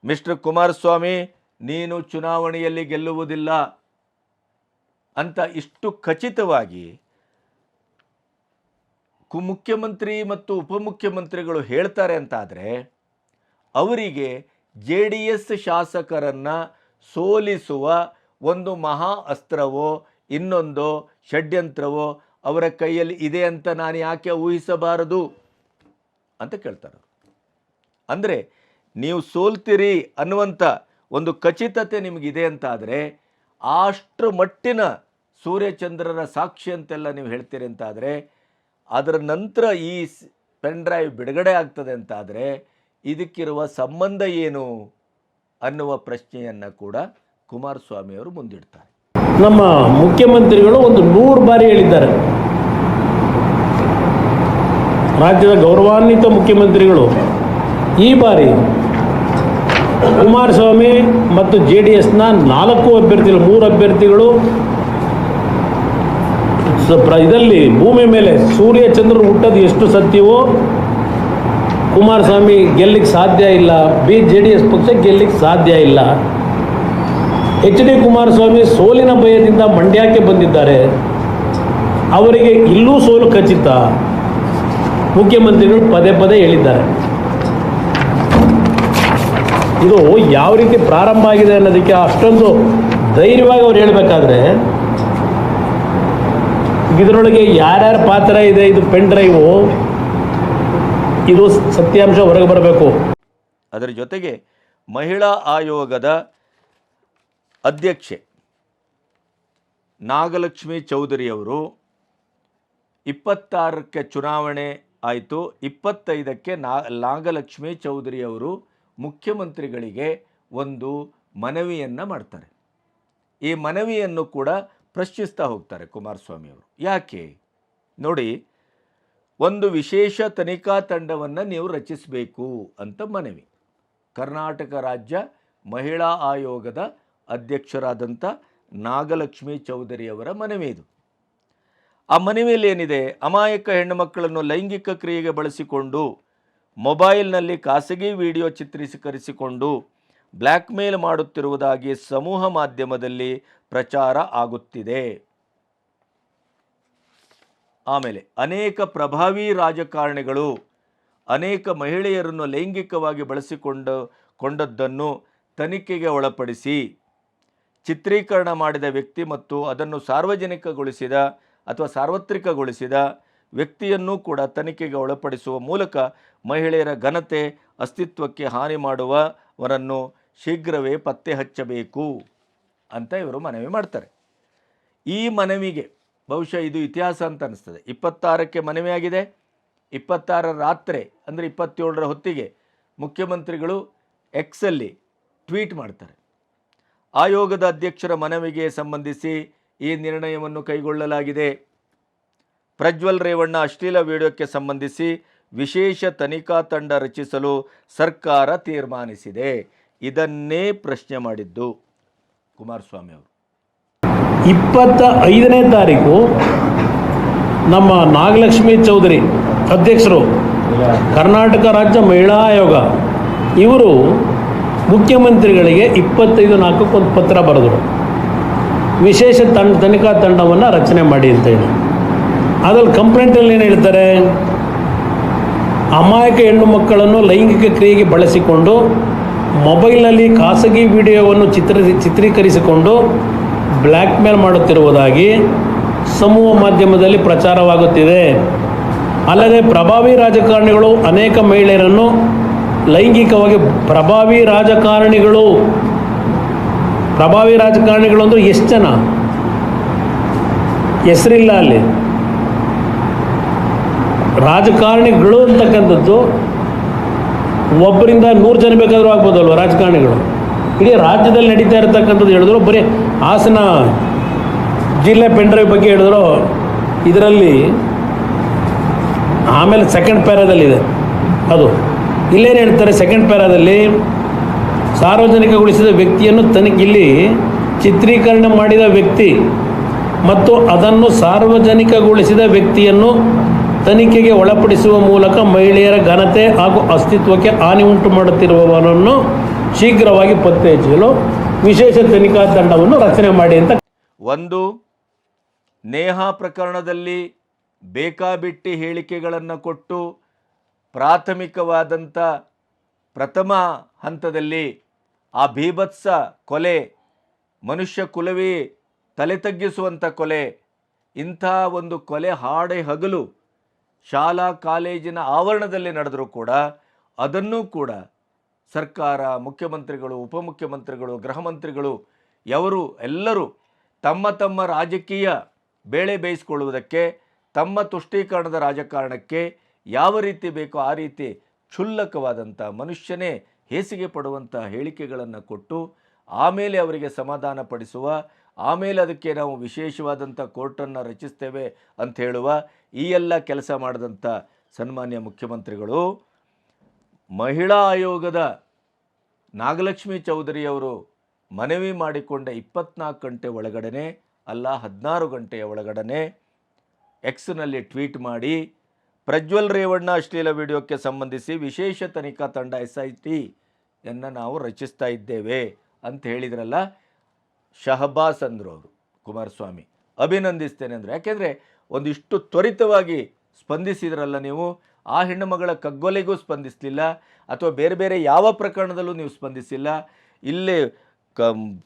ಮಿಸ್ಟರ್ ಕುಮಾರಸ್ವಾಮಿ ನೀನು ಚುನಾವಣೆಯಲ್ಲಿ ಗೆಲ್ಲುವುದಿಲ್ಲ ಅಂತ ಇಷ್ಟು ಖಚಿತವಾಗಿ ಮುಖ್ಯಮಂತ್ರಿ ಮತ್ತು ಉಪಮುಖ್ಯಮಂತ್ರಿಗಳು ಹೇಳ್ತಾರೆ ಅಂತಾದರೆ ಅವರಿಗೆ JDS ಶಾಸಕರನ್ನು ಸೋಲಿಸುವ ಒಂದು ಮಹಾ ಅಸ್ತ್ರವೋ ಇನ್ನೊಂದೋ ಷಡ್ಯಂತ್ರವೋ ಅವರ ಕೈಯಲ್ಲಿ ಇದೆ ಅಂತ ನಾನು ಯಾಕೆ ಊಹಿಸಬಾರದು ಅಂತ ಕೇಳ್ತಾರೆ. ಅಂದರೆ ನೀವು ಸೋಲ್ತೀರಿ ಅನ್ನುವಂಥ ಒಂದು ಖಚಿತತೆ ನಿಮಗಿದೆ ಅಂತಾದರೆ, ಅಷ್ಟರ ಮಟ್ಟಿನ ಸೂರ್ಯಚಂದ್ರರ ಸಾಕ್ಷಿ ಅಂತೆಲ್ಲ ನೀವು ಹೇಳ್ತೀರಿ ಅಂತಾದರೆ, ಅದರ ನಂತರ ಈ ಪೆನ್ ಡ್ರೈವ್ ಬಿಡುಗಡೆ ಆಗ್ತದೆ ಅಂತಾದರೆ ಇದಕ್ಕಿರುವ ಸಂಬಂಧ ಏನು ಅನ್ನುವ ಪ್ರಶ್ನೆಯನ್ನು ಕೂಡ ಕುಮಾರಸ್ವಾಮಿ ಅವರು ಮುಂದಿಡ್ತಾರೆ. ನಮ್ಮ ಮುಖ್ಯಮಂತ್ರಿಗಳು ಒಂದು 100 ಬಾರಿ ಹೇಳಿದ್ದಾರೆ, ರಾಜ್ಯದ ಗೌರವಾನ್ವಿತ ಮುಖ್ಯಮಂತ್ರಿಗಳು ಈ ಬಾರಿ ಕುಮಾರಸ್ವಾಮಿ ಮತ್ತು JDSನ 4 ಅಭ್ಯರ್ಥಿಗಳು 3 ಅಭ್ಯರ್ಥಿಗಳು ಇದರಲ್ಲಿ ಭೂಮಿ ಮೇಲೆ ಸೂರ್ಯಚಂದ್ರರು ಹುಟ್ಟೋದು ಎಷ್ಟು ಸತ್ಯವೋ ಕುಮಾರಸ್ವಾಮಿ ಗೆಲ್ಲಿಕ್ಕೆ ಸಾಧ್ಯ ಇಲ್ಲ, JDS ಪಕ್ಷ ಗೆಲ್ಲಿಕ್ಕೆ ಸಾಧ್ಯ ಇಲ್ಲ. HD ಕುಮಾರಸ್ವಾಮಿ ಸೋಲಿನ ಭಯದಿಂದ ಮಂಡ್ಯಕ್ಕೆ ಬಂದಿದ್ದಾರೆ, ಅವರಿಗೆ ಇಲ್ಲೂ ಸೋಲು ಖಚಿತ, ಮುಖ್ಯಮಂತ್ರಿಗಳು ಪದೇ ಪದೇ ಹೇಳಿದ್ದಾರೆ. ಇದು ಯಾವ ರೀತಿ ಪ್ರಾರಂಭ ಆಗಿದೆ ಅನ್ನೋದಕ್ಕೆ ಅಷ್ಟೊಂದು ಧೈರ್ಯವಾಗಿ ಅವ್ರು ಹೇಳಬೇಕಾದ್ರೆ ಇದರೊಳಗೆ ಯಾರ್ಯಾರ ಪಾತ್ರ ಇದೆ, ಇದು ಪೆನ್ ಡ್ರೈವು, ಇದು ಸತ್ಯಾಂಶ ಹೊರಗೆ ಬರಬೇಕು. ಅದರ ಜೊತೆಗೆ ಮಹಿಳಾ ಆಯೋಗದ ಅಧ್ಯಕ್ಷೆ ನಾಗಲಕ್ಷ್ಮಿ ಚೌಧರಿಯವರು 26ಕ್ಕೆ ಚುನಾವಣೆ ಆಯಿತು, 25ಕ್ಕೆ ನಾಗಲಕ್ಷ್ಮಿ ಚೌಧರಿಯವರು ಮುಖ್ಯಮಂತ್ರಿಗಳಿಗೆ ಒಂದು ಮನವಿಯನ್ನು ಮಾಡ್ತಾರೆ. ಈ ಮನವಿಯನ್ನು ಕೂಡ ಪ್ರಶ್ನಿಸ್ತಾ ಹೋಗ್ತಾರೆ ಕುಮಾರಸ್ವಾಮಿ ಅವರು. ಯಾಕೆ ನೋಡಿ, ಒಂದು ವಿಶೇಷ ತನಿಖಾ ತಂಡವನ್ನು ನೀವು ರಚಿಸಬೇಕು ಅಂತ ಮನವಿ. ಕರ್ನಾಟಕ ರಾಜ್ಯ ಮಹಿಳಾ ಆಯೋಗದ ಅಧ್ಯಕ್ಷರಾದಂಥ ನಾಗಲಕ್ಷ್ಮಿ ಚೌಧರಿಯವರ ಮನವಿ ಇದು. ಆ ಮನವಿಯಲ್ಲಿ ಏನಿದೆ, ಅಮಾಯಕ ಹೆಣ್ಣು ಮಕ್ಕಳನ್ನು ಲೈಂಗಿಕ ಕ್ರಿಯೆಗೆ ಬಳಸಿಕೊಂಡು ಮೊಬೈಲ್ನಲ್ಲಿ ಖಾಸಗಿ ವಿಡಿಯೋ ಚಿತ್ರೀಕರಿಸಿಕೊಂಡು ಬ್ಲ್ಯಾಕ್ ಮೇಲ್ ಮಾಡುತ್ತಿರುವುದಾಗಿ ಸಮೂಹ ಮಾಧ್ಯಮದಲ್ಲಿ ಪ್ರಚಾರ ಆಗುತ್ತಿದೆ. ಆಮೇಲೆ ಅನೇಕ ಪ್ರಭಾವಿ ರಾಜಕಾರಣಿಗಳು ಅನೇಕ ಮಹಿಳೆಯರನ್ನು ಲೈಂಗಿಕವಾಗಿ ಬಳಸಿಕೊಂಡದ್ದನ್ನು ತನಿಖೆಗೆ ಒಳಪಡಿಸಿ ಚಿತ್ರೀಕರಣ ಮಾಡಿದ ವ್ಯಕ್ತಿ ಮತ್ತು ಅದನ್ನು ಸಾರ್ವಜನಿಕಗೊಳಿಸಿದ ಅಥವಾ ಸಾರ್ವತ್ರಿಕಗೊಳಿಸಿದ ವ್ಯಕ್ತಿಯನ್ನೂ ಕೂಡ ತನಿಖೆಗೆ ಒಳಪಡಿಸುವ ಮೂಲಕ ಮಹಿಳೆಯರ ಘನತೆ ಅಸ್ತಿತ್ವಕ್ಕೆ ಹಾನಿ ಮಾಡುವವರನ್ನು ಶೀಘ್ರವೇ ಪತ್ತೆ ಹಚ್ಚಬೇಕು ಅಂತ ಇವರು ಮನವಿ ಮಾಡ್ತಾರೆ. ಈ ಮನವಿಗೆ ಬಹುಶಃ ಇದು ಇತಿಹಾಸ ಅಂತ ಅನಿಸ್ತದೆ. 26ಕ್ಕೆ ಮನವಿ ಆಗಿದೆ, 26ರ ರಾತ್ರಿ ಅಂದರೆ 27ರ ಹೊತ್ತಿಗೆ ಮುಖ್ಯಮಂತ್ರಿಗಳು ಎಕ್ಸಲ್ಲಿ ಟ್ವೀಟ್ ಮಾಡ್ತಾರೆ. ಆಯೋಗದ ಅಧ್ಯಕ್ಷರ ಮನವಿಗೆ ಸಂಬಂಧಿಸಿ ಈ ನಿರ್ಣಯವನ್ನು ಕೈಗೊಳ್ಳಲಾಗಿದೆ. ಪ್ರಜ್ವಲ್ ರೇವಣ್ಣ ಅಶ್ಲೀಲ ವಿಡಿಯೋಕ್ಕೆ ಸಂಬಂಧಿಸಿ ವಿಶೇಷ ತನಿಖಾ ತಂಡ ರಚಿಸಲು ಸರ್ಕಾರ ತೀರ್ಮಾನಿಸಿದೆ. ಇದನ್ನೇ ಪ್ರಶ್ನೆ ಮಾಡಿದ್ದು ಕುಮಾರಸ್ವಾಮಿ ಅವರು. 25ನೇ ತಾರೀಕು ನಮ್ಮ ನಾಗಲಕ್ಷ್ಮಿ ಚೌಧರಿ ಅಧ್ಯಕ್ಷರು ಕರ್ನಾಟಕ ರಾಜ್ಯ ಮಹಿಳಾ ಆಯೋಗ ಇವರು ಮುಖ್ಯಮಂತ್ರಿಗಳಿಗೆ 25/4 ಒಂದು ಪತ್ರ ಬರೆದರು, ವಿಶೇಷ ತನಿಖಾ ತಂಡವನ್ನು ರಚನೆ ಮಾಡಿ ಅಂತೇಳಿ. ಅದ್ರಲ್ಲಿ ಕಂಪ್ಲೇಂಟಲ್ಲಿ ಏನು ಹೇಳ್ತಾರೆ, ಅಮಾಯಕ ಹೆಣ್ಣು ಮಕ್ಕಳನ್ನು ಲೈಂಗಿಕ ಕ್ರಿಯೆಗೆ ಬಳಸಿಕೊಂಡು ಮೊಬೈಲ್ನಲ್ಲಿ ಖಾಸಗಿ ವಿಡಿಯೋವನ್ನು ಚಿತ್ರೀಕರಿಸಿಕೊಂಡು ಬ್ಲ್ಯಾಕ್ ಮೇಲ್ ಮಾಡುತ್ತಿರುವುದಾಗಿ ಸಮೂಹ ಮಾಧ್ಯಮದಲ್ಲಿ ಪ್ರಚಾರವಾಗುತ್ತಿದೆ. ಅಲ್ಲದೆ ಪ್ರಭಾವಿ ರಾಜಕಾರಣಿಗಳು ಅನೇಕ ಮಹಿಳೆಯರನ್ನು ಲೈಂಗಿಕವಾಗಿ ಪ್ರಭಾವಿ ರಾಜಕಾರಣಿಗಳು ಅಂದರೆ ಎಷ್ಟು ಜನ ಹೆಸರಿಲ್ಲ ಅಲ್ಲಿ. ರಾಜಕಾರಣಿಗಳು ಅಂತಕ್ಕಂಥದ್ದು ಒಬ್ಬರಿಂದ 100 ಜನ ಬೇಕಾದರೂ ಆಗ್ಬೋದಲ್ವ ರಾಜಕಾರಣಿಗಳು. ಇಡೀ ರಾಜ್ಯದಲ್ಲಿ ನಡೀತಾ ಇರತಕ್ಕಂಥದ್ದು ಹೇಳಿದ್ರು, ಬರೀ ಹಾಸನ ಜಿಲ್ಲೆ ಪೆಂಡ್ರೈವ್ ಬಗ್ಗೆ ಹೇಳಿದ್ರು. ಇದರಲ್ಲಿ ಆಮೇಲೆ ಸೆಕೆಂಡ್ ಪ್ಯಾರಾದಲ್ಲಿದೆ ಅದು. ಇಲ್ಲೇನು ಹೇಳ್ತಾರೆ ಸೆಕೆಂಡ್ ಪ್ಯಾರಾದಲ್ಲಿ, ಸಾರ್ವಜನಿಕಗೊಳಿಸಿದ ವ್ಯಕ್ತಿಯನ್ನು ಇಲ್ಲಿ ಚಿತ್ರೀಕರಣ ಮಾಡಿದ ವ್ಯಕ್ತಿ ಮತ್ತು ಅದನ್ನು ಸಾರ್ವಜನಿಕಗೊಳಿಸಿದ ವ್ಯಕ್ತಿಯನ್ನು ತನಿಖೆಗೆ ಒಳಪಡಿಸುವ ಮೂಲಕ ಮಹಿಳೆಯರ ಘನತೆ ಹಾಗೂ ಅಸ್ತಿತ್ವಕ್ಕೆ ಹಾನಿ ಉಂಟು ಮಾಡುತ್ತಿರುವವರನ್ನು ಶೀಘ್ರವಾಗಿ ಪತ್ತೆ ಹಚ್ಚಲು ವಿಶೇಷ ತನಿಖಾ ತಂಡವನ್ನು ರಚನೆ ಮಾಡಿ ಅಂತ. ಒಂದು, ನೇಹಾ ಪ್ರಕರಣದಲ್ಲಿ ಬೇಕಾಬಿಟ್ಟಿ ಹೇಳಿಕೆಗಳನ್ನು ಕೊಟ್ಟು ಪ್ರಾಥಮಿಕವಾದಂಥ ಪ್ರಥಮ ಹಂತದಲ್ಲಿ ಆ ಭೀಭತ್ಸ ಕೊಲೆ, ಮನುಷ್ಯ ಕುಲವೇ ತಲೆ ತಗ್ಗಿಸುವಂಥ ಕೊಲೆ, ಇಂಥ ಒಂದು ಕೊಲೆ ಹಾಡೆ ಹಗಲು ಶಾಲಾ ಕಾಲೇಜಿನ ಆವರಣದಲ್ಲಿ ನಡೆದರೂ ಕೂಡ ಅದನ್ನೂ ಕೂಡ ಸರ್ಕಾರ, ಮುಖ್ಯಮಂತ್ರಿಗಳು, ಉಪಮುಖ್ಯಮಂತ್ರಿಗಳು, ಗೃಹ ಮಂತ್ರಿಗಳು ಯವರು ಎಲ್ಲರೂ ತಮ್ಮ ತಮ್ಮ ರಾಜಕೀಯ ಬೇಳೆ ಬೇಯಿಸಿಕೊಳ್ಳುವುದಕ್ಕೆ, ತಮ್ಮ ತುಷ್ಟೀಕರಣದ ರಾಜಕಾರಣಕ್ಕೆ ಯಾವ ರೀತಿ ಬೇಕೋ ಆ ರೀತಿ ಕ್ಷುಲ್ಲಕವಾದಂಥ ಮನುಷ್ಯನೇ ಹೇಸಿಗೆ ಪಡುವಂಥ ಹೇಳಿಕೆಗಳನ್ನು ಕೊಟ್ಟು ಆಮೇಲೆ ಅವರಿಗೆ ಸಮಾಧಾನ ಪಡಿಸುವ, ಆಮೇಲೆ ಅದಕ್ಕೆ ನಾವು ವಿಶೇಷವಾದಂಥ ಕೋರ್ಟನ್ನು ರಚಿಸ್ತೇವೆ ಅಂತ ಹೇಳುವ ಈ ಎಲ್ಲ ಕೆಲಸ ಮಾಡಿದಂಥ ಸನ್ಮಾನ್ಯ ಮುಖ್ಯಮಂತ್ರಿಗಳು ಮಹಿಳಾ ಆಯೋಗದ ನಾಗಲಕ್ಷ್ಮಿ ಚೌಧರಿಯವರು ಮನವಿ ಮಾಡಿಕೊಂಡ 24 ಗಂಟೆ ಒಳಗಡೆ ಅಲ್ಲ 16 ಗಂಟೆಯ ಒಳಗಡೆ ಎಕ್ಸ್ನಲ್ಲಿ ಟ್ವೀಟ್ ಮಾಡಿ ಪ್ರಜ್ವಲ್ ರೇವಣ್ಣ ಅಶ್ಲೀಲ ವಿಡಿಯೋಕ್ಕೆ ಸಂಬಂಧಿಸಿ ವಿಶೇಷ ತನಿಖಾ ತಂಡ SITಯನ್ನು ನಾವು ರಚಿಸ್ತಾ ಇದ್ದೇವೆ ಅಂತ ಹೇಳಿದ್ರಲ್ಲ. ಶಹಬಾಸ್ ಅಂದರು ಅವರು, ಕುಮಾರಸ್ವಾಮಿ ಅಭಿನಂದಿಸ್ತೇನೆ ಅಂದರು. ಯಾಕೆಂದರೆ ಒಂದಿಷ್ಟು ತ್ವರಿತವಾಗಿ ಸ್ಪಂದಿಸಿದ್ರಲ್ಲ ನೀವು. ಆ ಹೆಣ್ಣು ಮಗಳ ಕಗ್ಗೊಲೆಗೂ ಸ್ಪಂದಿಸಲಿಲ್ಲ, ಅಥವಾ ಬೇರೆ ಬೇರೆ ಯಾವ ಪ್ರಕರಣದಲ್ಲೂ ನೀವು ಸ್ಪಂದಿಸಿಲ್ಲ. ಇಲ್ಲೇ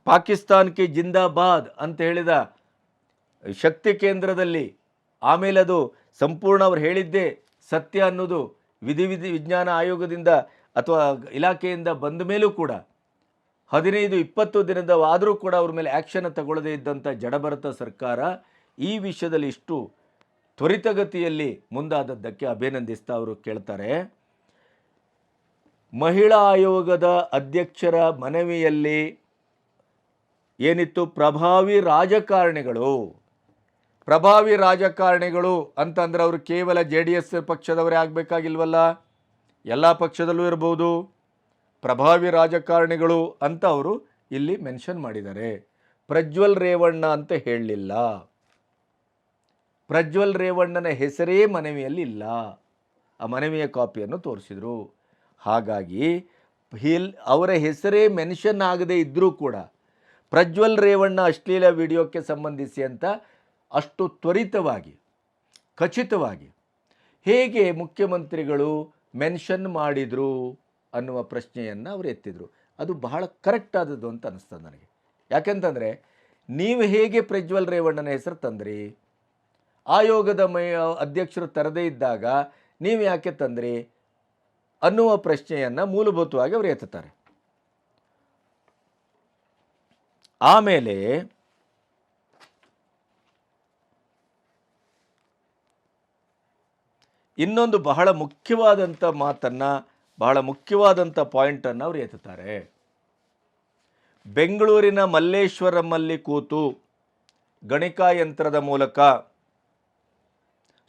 ಪಾಕಿಸ್ತಾನಕ್ಕೆ ಜಿಂದಾಬಾದ್ ಅಂತ ಹೇಳಿದ ಶಕ್ತಿ ಕೇಂದ್ರದಲ್ಲಿ ಆಮೇಲೆ ಅದು ಸಂಪೂರ್ಣ ಅವ್ರು ಹೇಳಿದ್ದೇ ಸತ್ಯ ಅನ್ನೋದು ವಿಜ್ಞಾನ ಆಯೋಗದಿಂದ ಅಥವಾ ಇಲಾಖೆಯಿಂದ ಬಂದ ಮೇಲೂ ಕೂಡ 15-20 ದಿನದ ಆದರೂ ಕೂಡ ಅವ್ರ ಮೇಲೆ ಆ್ಯಕ್ಷನ್ ತಗೊಳ್ಳದೇ ಇದ್ದಂಥ ಜಡಭರತ ಸರ್ಕಾರ ಈ ವಿಷಯದಲ್ಲಿ ಇಷ್ಟು ತ್ವರಿತಗತಿಯಲ್ಲಿ ಮುಂದಾದದ್ದಕ್ಕೆ ಅಭಿನಂದಿಸ್ತಾ ಅವರು ಕೇಳ್ತಾರೆ, ಮಹಿಳಾ ಆಯೋಗದ ಅಧ್ಯಕ್ಷರ ಮನವಿಯಲ್ಲಿ ಏನಿತ್ತು, ಪ್ರಭಾವಿ ರಾಜಕಾರಣಿಗಳು ಅಂತಂದ್ರೆ ಅವರು ಕೇವಲ JDS ಪಕ್ಷದವರೇ ಆಗಬೇಕಾಗಿಲ್ವಲ್ಲ, ಎಲ್ಲ ಪಕ್ಷದಲ್ಲೂ ಇರ್ಬೋದು. ಪ್ರಭಾವಿ ರಾಜಕಾರಣಿಗಳು ಅಂತ ಅವರು ಇಲ್ಲಿ ಮೆನ್ಷನ್ ಮಾಡಿದ್ದಾರೆ. ಪ್ರಜ್ವಲ್ ರೇವಣ್ಣ ಅಂತ ಹೇಳಲಿಲ್ಲ. ಪ್ರಜ್ವಲ್ ರೇವಣ್ಣನ ಹೆಸರೇ ಮನವಿಯಲ್ಲಿ ಇಲ್ಲ. ಆ ಮನವಿಯ ಕಾಪಿಯನ್ನು ತೋರಿಸಿದರು. ಹಾಗಾಗಿ ಅವರ ಹೆಸರೇ ಮೆನ್ಷನ್ ಆಗದೇ ಇದ್ದರೂ ಕೂಡ ಪ್ರಜ್ವಲ್ ರೇವಣ್ಣ ಅಶ್ಲೀಲ ವಿಡಿಯೋಕ್ಕೆ ಸಂಬಂಧಿಸಿ ಅಂತ ಅಷ್ಟು ತ್ವರಿತವಾಗಿ ಖಚಿತವಾಗಿ ಹೇಗೆ ಮುಖ್ಯಮಂತ್ರಿಗಳು ಮೆನ್ಷನ್ ಮಾಡಿದರು ಅನ್ನುವ ಪ್ರಶ್ನೆಯನ್ನು ಅವರು ಎತ್ತಿದರು. ಅದು ಬಹಳ ಕರೆಕ್ಟ್ ಆದದ್ದು ಅಂತ ಅನ್ನಿಸ್ತದೆ ನನಗೆ. ಯಾಕೆಂತಂದರೆ ನೀವು ಹೇಗೆ ಪ್ರಜ್ವಲ್ ರೇವಣ್ಣನ ಹೆಸರು ತಂದ್ರಿ, ಆಯೋಗದ ಅಧ್ಯಕ್ಷರು ತರದೇ ಇದ್ದಾಗ ನೀವು ಯಾಕೆ ತಂದ್ರಿ ಅನ್ನುವ ಪ್ರಶ್ನೆಯನ್ನು ಮೂಲಭೂತವಾಗಿ ಅವರು ಎತ್ತುತ್ತಾರೆ. ಆಮೇಲೆ ಇನ್ನೊಂದು ಬಹಳ ಮುಖ್ಯವಾದಂಥ ಮಾತನ್ನು, ಬಹಳ ಮುಖ್ಯವಾದಂಥ ಪಾಯಿಂಟನ್ನು ಅವರು ಎತ್ತುತ್ತಾರೆ. ಬೆಂಗಳೂರಿನ ಮಲ್ಲೇಶ್ವರಮಲ್ಲಿ ಕೂತು ಗಣಿಕಾಯಂತ್ರದ ಮೂಲಕ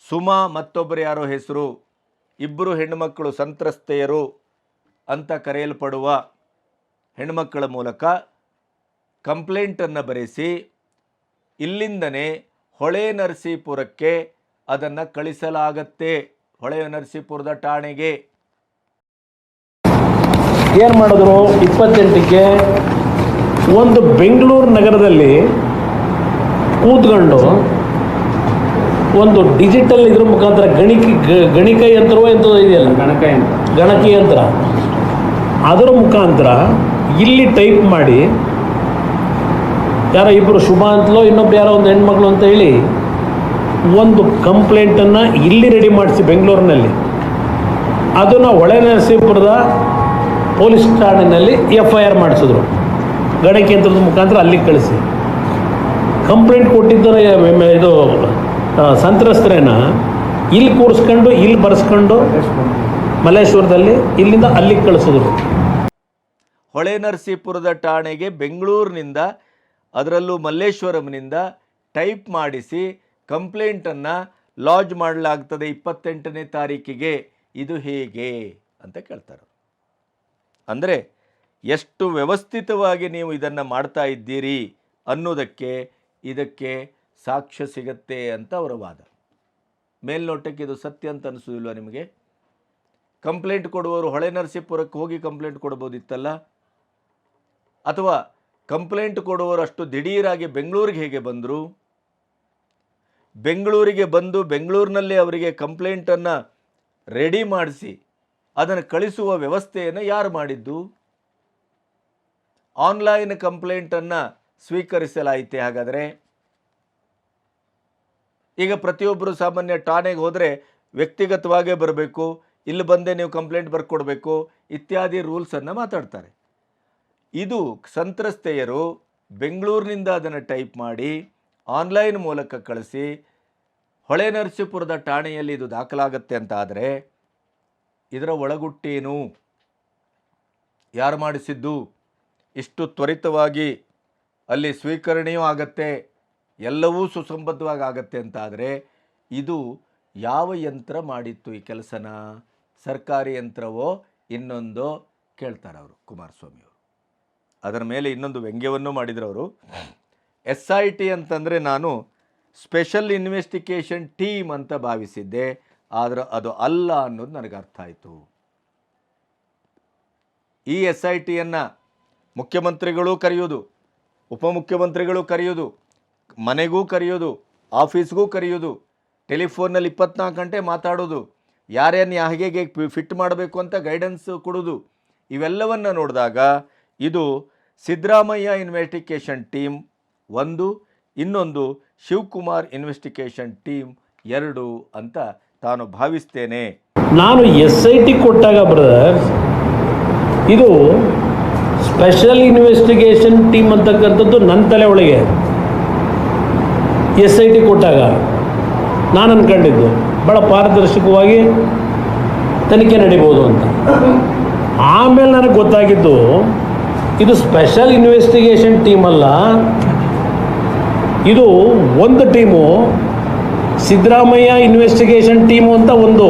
ಸುಮಾ ಮತ್ತೊಬ್ಬರು ಯಾರೋ ಹೆಸರು, ಇಬ್ಬರು ಹೆಣ್ಣುಮಕ್ಕಳು ಸಂತ್ರಸ್ತೆಯರು ಅಂತ ಕರೆಯಲ್ಪಡುವ ಹೆಣ್ಣುಮಕ್ಕಳ ಮೂಲಕ ಕಂಪ್ಲೇಂಟನ್ನು ಬರೆಸಿ ಇಲ್ಲಿಂದನೇ ಹೊಳೆ ನರಸೀಪುರಕ್ಕೆ ಅದನ್ನು ಕಳಿಸಲಾಗತ್ತೆ, ಹೊಳೆ ನರಸೀಪುರದ ಠಾಣೆಗೆ. ಏನು ಮಾಡಿದ್ರು 28ಕ್ಕೆ ಒಂದು ಬೆಂಗಳೂರು ನಗರದಲ್ಲಿ ಕೂತ್ಕೊಂಡು ಒಂದು ಡಿಜಿಟಲ್ ಇದ್ರ ಮುಖಾಂತರ ಗಣಿಕ ಯಂತ್ರವೋ ಎಂಥದ್ದು ಇದೆಯಲ್ಲ, ಗಣಕ ಯಂತ್ರ, ಅದರ ಮುಖಾಂತರ ಇಲ್ಲಿ ಟೈಪ್ ಮಾಡಿ, ಯಾರೋ ಇಬ್ಬರು ಶುಭ ಅಂತಲೋ ಇನ್ನೊಬ್ರು ಯಾರೋ ಒಂದು ಹೆಣ್ಮಕ್ಳು ಅಂತ ಹೇಳಿ ಒಂದು ಕಂಪ್ಲೇಂಟನ್ನು ಇಲ್ಲಿ ರೆಡಿ ಮಾಡಿಸಿ ಬೆಂಗಳೂರಿನಲ್ಲಿ, ಅದನ್ನು ಹೊಳೆನರಸೀಪುರದ ಪೊಲೀಸ್ ಠಾಣೆಯಲ್ಲಿ FIR ಮಾಡಿಸಿದ್ರು. ಗಣಕಯಂತ್ರದ ಮುಖಾಂತರ ಅಲ್ಲಿಗೆ ಕಳಿಸಿ ಕಂಪ್ಲೇಂಟ್ ಕೊಟ್ಟಿದ್ದರೆ ಇದು ಸಂತ್ರಸ್ತರೇನ ಇಲ್ಲಿ ಕೂರಿಸ್ಕೊಂಡು ಇಲ್ಲಿ ಬರೆಸ್ಕೊಂಡು ಮಲ್ಲೇಶ್ವರದಲ್ಲಿ ಇಲ್ಲಿಂದ ಅಲ್ಲಿಗೆ ಕಳಿಸಿದ್ರು. ಹೊಳೆನರಸೀಪುರದ ಠಾಣೆಗೆ ಬೆಂಗಳೂರಿನಿಂದ, ಅದರಲ್ಲೂ ಮಲ್ಲೇಶ್ವರಂನಿಂದ ಟೈಪ್ ಮಾಡಿಸಿ ಕಂಪ್ಲೇಂಟನ್ನು ಲಾಡ್ಜ್ ಮಾಡಲಾಗ್ತದೆ 28ನೇ ತಾರೀಕಿಗೆ. ಇದು ಹೇಗೆ ಅಂತ ಕೇಳ್ತಾರೆ. ಅಂದರೆ ಎಷ್ಟು ವ್ಯವಸ್ಥಿತವಾಗಿ ನೀವು ಇದನ್ನು ಮಾಡ್ತಾ ಇದ್ದೀರಿ ಅನ್ನೋದಕ್ಕೆ ಇದಕ್ಕೆ ಸಾಕ್ಷ್ಯ ಸಿಗತ್ತೆ ಅಂತ ಅವರ ವಾದ. ಮೇಲ್ನೋಟಕ್ಕೆ ಇದು ಸತ್ಯ ಅಂತ ಅನಿಸೋದಿಲ್ವ ನಿಮಗೆ? ಕಂಪ್ಲೇಂಟ್ ಕೊಡುವವರು ಹೊಳೆನರಸೀಪುರಕ್ಕೆ ಹೋಗಿ ಕಂಪ್ಲೇಂಟ್ ಕೊಡ್ಬೋದಿತ್ತಲ್ಲ, ಅಥವಾ ಕಂಪ್ಲೇಂಟ್ ಕೊಡುವವರು ಅಷ್ಟು ದಿಢೀರಾಗಿ ಬೆಂಗಳೂರಿಗೆ ಹೇಗೆ ಬಂದರು? ಬೆಂಗಳೂರಿಗೆ ಬಂದು ಬೆಂಗಳೂರಿನಲ್ಲೇ ಅವರಿಗೆ ಕಂಪ್ಲೇಂಟನ್ನು ರೆಡಿ ಮಾಡಿಸಿ ಅದನ್ನು ಕಳಿಸುವ ವ್ಯವಸ್ಥೆಯನ್ನು ಯಾರು ಮಾಡಿದ್ದು? ಆನ್ಲೈನ್ ಕಂಪ್ಲೇಂಟನ್ನು ಸ್ವೀಕರಿಸಲಾಯಿತೆ. ಹಾಗಾದರೆ ಈಗ ಪ್ರತಿಯೊಬ್ಬರು ಸಾಮಾನ್ಯ ಠಾಣೆಗೆ ಹೋದರೆ ವ್ಯಕ್ತಿಗತವಾಗೇ ಬರಬೇಕು, ಇಲ್ಲಿ ಬಂದೇ ನೀವು ಕಂಪ್ಲೇಂಟ್ ಬರ್ಕೊಡ್ಬೇಕು ಇತ್ಯಾದಿ ರೂಲ್ಸನ್ನು ಮಾತಾಡ್ತಾರೆ. ಇದು ಸಂತ್ರಸ್ತೆಯರು ಬೆಂಗಳೂರಿನಿಂದ ಅದನ್ನು ಟೈಪ್ ಮಾಡಿ ಆನ್ಲೈನ್ ಮೂಲಕ ಕಳಿಸಿ ಹೊಳೆನರಸೀಪುರದ ಠಾಣೆಯಲ್ಲಿ ಇದು ದಾಖಲಾಗತ್ತೆ ಅಂತ ಆದರೆ ಇದರ ಒಳಗುಟ್ಟೇನು? ಯಾರು ಮಾಡಿಸಿದ್ದು? ಇಷ್ಟು ತ್ವರಿತವಾಗಿ ಅಲ್ಲಿ ಸ್ವೀಕರಣೆಯೂ ಆಗತ್ತೆ, ಎಲ್ಲವೂ ಸುಸಂಬದ್ಧವಾಗಿ ಆಗತ್ತೆ ಅಂತ ಆದರೆ ಇದು ಯಾವ ಯಂತ್ರ ಮಾಡಿತ್ತು ಈ ಕೆಲಸನ? ಸರ್ಕಾರಿ ಯಂತ್ರವೋ ಇನ್ನೊಂದೋ ಕೇಳ್ತಾರೆ ಅವರು ಕುಮಾರಸ್ವಾಮಿಯವರು. ಅದರ ಮೇಲೆ ಇನ್ನೊಂದು ವ್ಯಂಗ್ಯವನ್ನು ಮಾಡಿದ್ರು ಅವರು. SIT ಅಂತಂದರೆ ನಾನು ಸ್ಪೆಷಲ್ ಇನ್ವೆಸ್ಟಿಗೇಷನ್ ಟೀಮ್ ಅಂತ ಭಾವಿಸಿದ್ದೆ, ಆದರೆ ಅದು ಅಲ್ಲ ಅನ್ನೋದು ನನಗೆ ಅರ್ಥ ಆಯಿತು. ಈ SITಯನ್ನು ಮುಖ್ಯಮಂತ್ರಿಗಳು ಕರೆಯೋದು, ಉಪಮುಖ್ಯಮಂತ್ರಿಗಳು ಕರೆಯೋದು, ಮನೆಗೂ ಕರೆಯೋದು, ಆಫೀಸ್ಗೂ ಕರೆಯೋದು, ಟೆಲಿಫೋನ್ನಲ್ಲಿ 24 ಗಂಟೆ ಮಾತಾಡೋದು, ಯಾರ್ಯಾರು ಹೇಗೆ ಫಿಟ್ ಮಾಡಬೇಕು ಅಂತ ಗೈಡೆನ್ಸ್ ಕೊಡೋದು, ಇವೆಲ್ಲವನ್ನು ನೋಡಿದಾಗ ಇದು ಸಿದ್ದರಾಮಯ್ಯ ಇನ್ವೆಸ್ಟಿಗೇಷನ್ ಟೀಮ್ 1, ಇನ್ನೊಂದು ಶಿವಕುಮಾರ್ ಇನ್ವೆಸ್ಟಿಗೇಷನ್ ಟೀಮ್ 2 ಅಂತ ತಾನು ಭಾವಿಸ್ತೇನೆ. ನಾನು SIT ಕೊಟ್ಟಾಗ ಬ್ರದರ್, ಇದು ಸ್ಪೆಷಲ್ ಇನ್ವೆಸ್ಟಿಗೇಷನ್ ಟೀಮ್ ಅಂತಕ್ಕಂಥದ್ದು ನನ್ನ ತಲೆ ಒಳಗೆ SIT ಕೊಟ್ಟಾಗ ನಾನು ಅಂದ್ಕೊಂಡಿದ್ದು ಭಾಳ ಪಾರದರ್ಶಕವಾಗಿ ತನಿಖೆ ನಡೀಬೋದು ಅಂತ. ಆಮೇಲೆ ನನಗೆ ಗೊತ್ತಾಗಿದ್ದು ಇದು ಸ್ಪೆಷಲ್ ಇನ್ವೆಸ್ಟಿಗೇಷನ್ ಟೀಮ್ ಅಲ್ಲ, ಇದು ಒಂದು ಟೀಮು ಸಿದ್ದರಾಮಯ್ಯ ಇನ್ವೆಸ್ಟಿಗೇಷನ್ ಟೀಮು ಅಂತ ಒಂದು,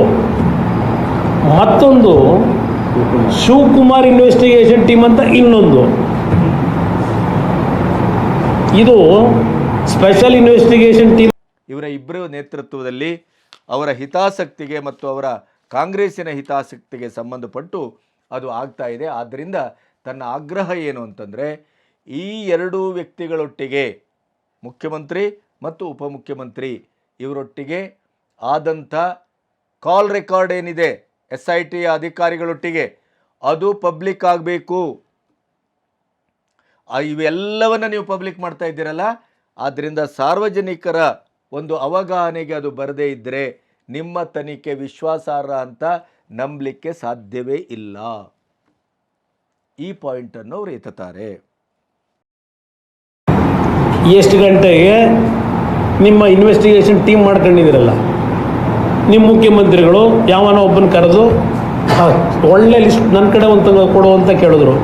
ಮತ್ತೊಂದು ಶಿವಕುಮಾರ್ ಇನ್ವೆಸ್ಟಿಗೇಷನ್ ಟೀಮ್ ಅಂತ ಇನ್ನೊಂದು. ಇದು ಸ್ಪೆಷಲ್ ಇನ್ವೆಸ್ಟಿಗೇಷನ್ ಟೀಮ್ ಇವರ ಇಬ್ಬರ ನೇತೃತ್ವದಲ್ಲಿ ಅವರ ಹಿತಾಸಕ್ತಿಗೆ ಮತ್ತು ಅವರ ಕಾಂಗ್ರೆಸ್ಸಿನ ಹಿತಾಸಕ್ತಿಗೆ ಸಂಬಂಧಪಟ್ಟು ಅದು ಆಗ್ತಾ ಇದೆ. ಆದ್ದರಿಂದ ತನ್ನ ಆಗ್ರಹ ಏನು ಅಂತಂದರೆ ಈ ಎರಡೂ ವ್ಯಕ್ತಿಗಳೊಟ್ಟಿಗೆ, ಮುಖ್ಯಮಂತ್ರಿ ಮತ್ತು ಉಪಮುಖ್ಯಮಂತ್ರಿ ಇವರೊಟ್ಟಿಗೆ ಆದಂಥ ಕಾಲ್ ರೆಕಾರ್ಡ್ ಏನಿದೆ SIT ಅಧಿಕಾರಿಗಳೊಟ್ಟಿಗೆ ಅದು ಪಬ್ಲಿಕ್ ಆಗಬೇಕು. ಇವೆಲ್ಲವನ್ನು ನೀವು ಪಬ್ಲಿಕ್ ಮಾಡ್ತಾ ಇದ್ದೀರಲ್ಲ, ಆದ್ದರಿಂದ ಸಾರ್ವಜನಿಕರ ಒಂದು ಅವಗಾಹನೆಗೆ ಅದು ಬರದೇ ಇದ್ದರೆ ನಿಮ್ಮ ತನಿಖೆ ವಿಶ್ವಾಸಾರ್ಹ ಅಂತ ನಂಬಲಿಕ್ಕೆ ಸಾಧ್ಯವೇ ಇಲ್ಲ. ಈ ಪಾಯಿಂಟನ್ನು ಅವರು ಎತ್ತುತ್ತಾರೆ. ಎಷ್ಟು ಗಂಟೆಗೆ ನಿಮ್ಮ ಇನ್ವೆಸ್ಟಿಗೇಷನ್ ಟೀಮ್ ಮಾಡ್ಕೊಂಡಿದ್ದೀರಲ್ಲ, ನಿಮ್ಮ ಮುಖ್ಯಮಂತ್ರಿಗಳು ಯಾವನೋ ಒಬ್ಬನ ಕರೆದು ಒಳ್ಳೆ ಲಿಸ್ಟ್ ನನ್ನ ಕಡೆ ಒಂದು ಕೊಡು ಅಂತ ಕೇಳಿದ್ರು,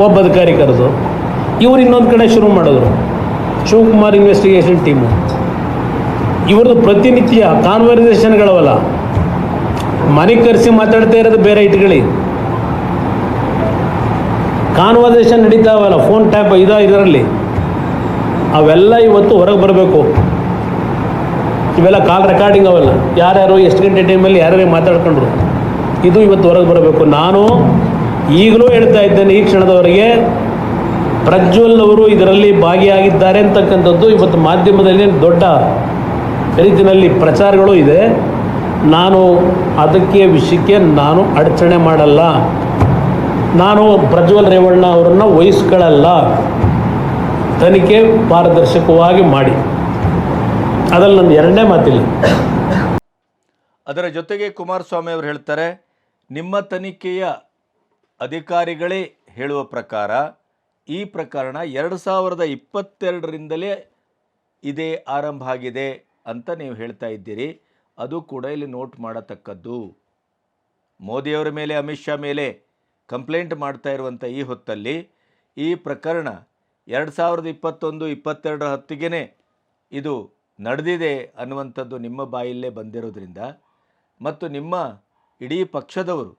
ಒಬ್ಬ ಅಧಿಕಾರಿ ಕರೆದು ಇವರು ಇನ್ನೊಂದು ಕಡೆ ಶುರು ಮಾಡಿದ್ರು ಶಿವಕುಮಾರ್ ಇನ್ವೆಸ್ಟಿಗೇಷನ್ ಟೀಮು. ಇವ್ರದ್ದು ಪ್ರತಿನಿತ್ಯ ಕಾನ್ವರ್ಸೇಷನ್ಗಳವಲ್ಲ, ಮನೆಗೆ ಕರೆಸಿ ಮಾತಾಡ್ತಾ ಇರೋದು ಬೇರೆ ಇಟ್ಕೊಳ್ಳಿ, ಕಾನ್ವರ್ಸೇಷನ್ ನಡೀತಾವಲ್ಲ ಫೋನ್ ಟ್ಯಾಪ್ ಇದರಲ್ಲಿ, ಅವೆಲ್ಲ ಇವತ್ತು ಹೊರಗೆ ಬರಬೇಕು. ಇವೆಲ್ಲ ಕಾಲ್ ರೆಕಾರ್ಡಿಂಗ್ ಅವೆಲ್ಲ, ಯಾರ್ಯಾರು ಎಷ್ಟು ಗಂಟೆ ಟೈಮಲ್ಲಿ ಯಾರ್ಯಾರು ಮಾತಾಡ್ಕೊಂಡ್ರು ಇದು ಇವತ್ತು ಹೊರಗೆ ಬರಬೇಕು. ನಾನು ಈಗಲೂ ಹೇಳ್ತಾ ಇದ್ದೇನೆ, ಈ ಕ್ಷಣದವರೆಗೆ ಪ್ರಜ್ವಲ್ ಅವರು ಇದರಲ್ಲಿ ಭಾಗಿಯಾಗಿದ್ದಾರೆ ಅಂತಕ್ಕಂಥದ್ದು ಇವತ್ತು ಮಾಧ್ಯಮದಲ್ಲಿ ದೊಡ್ಡ ರೀತಿಯಲ್ಲಿ ಪ್ರಚಾರಗಳು ಇದೆ. ನಾನು ಅದಕ್ಕೆ ವಿಷಯಕ್ಕೆ ನಾನು ಅಡಚಣೆ ಮಾಡಲ್ಲ. ನಾನು ಪ್ರಜ್ವಲ್ ರೇವಣ್ಣ ಅವರನ್ನು ವಹಿಸ್ಕೊಳ್ಳಲ್ಲ. ತನಿಖೆ ಪಾರದರ್ಶಕವಾಗಿ ಮಾಡಿ, ಅದರಲ್ಲಿ ನನ್ನ ಎರಡನೇ ಮಾತಿಲ್ಲ. ಅದರ ಜೊತೆಗೆ ಕುಮಾರಸ್ವಾಮಿ ಅವರು ಹೇಳ್ತಾರೆ, ನಿಮ್ಮ ತನಿಖೆಯ ಅಧಿಕಾರಿಗಳೇ ಹೇಳುವ ಪ್ರಕಾರ ಈ ಪ್ರಕರಣ 2022ರಿಂದಲೇ ಇದೇ ಆರಂಭ ಆಗಿದೆ ಅಂತ ನೀವು ಹೇಳ್ತಾ ಇದ್ದೀರಿ. ಅದು ಕೂಡ ಇಲ್ಲಿ ನೋಟ್ ಮಾಡತಕ್ಕದ್ದು. ಮೋದಿಯವರ ಮೇಲೆ, ಅಮಿತ್ ಶಾ ಮೇಲೆ ಕಂಪ್ಲೇಂಟ್ ಮಾಡ್ತಾ ಇರುವಂಥ ಈ ಹೊತ್ತಲ್ಲಿ ಈ ಪ್ರಕರಣ 2021-22 ಹೊತ್ತಿಗೆ ಇದು ನಡೆದಿದೆ ಅನ್ನುವಂಥದ್ದು ನಿಮ್ಮ ಬಾಯಲ್ಲೇ ಬಂದಿರೋದ್ರಿಂದ, ಮತ್ತು ನಿಮ್ಮ ಇಡೀ ಪಕ್ಷದವರು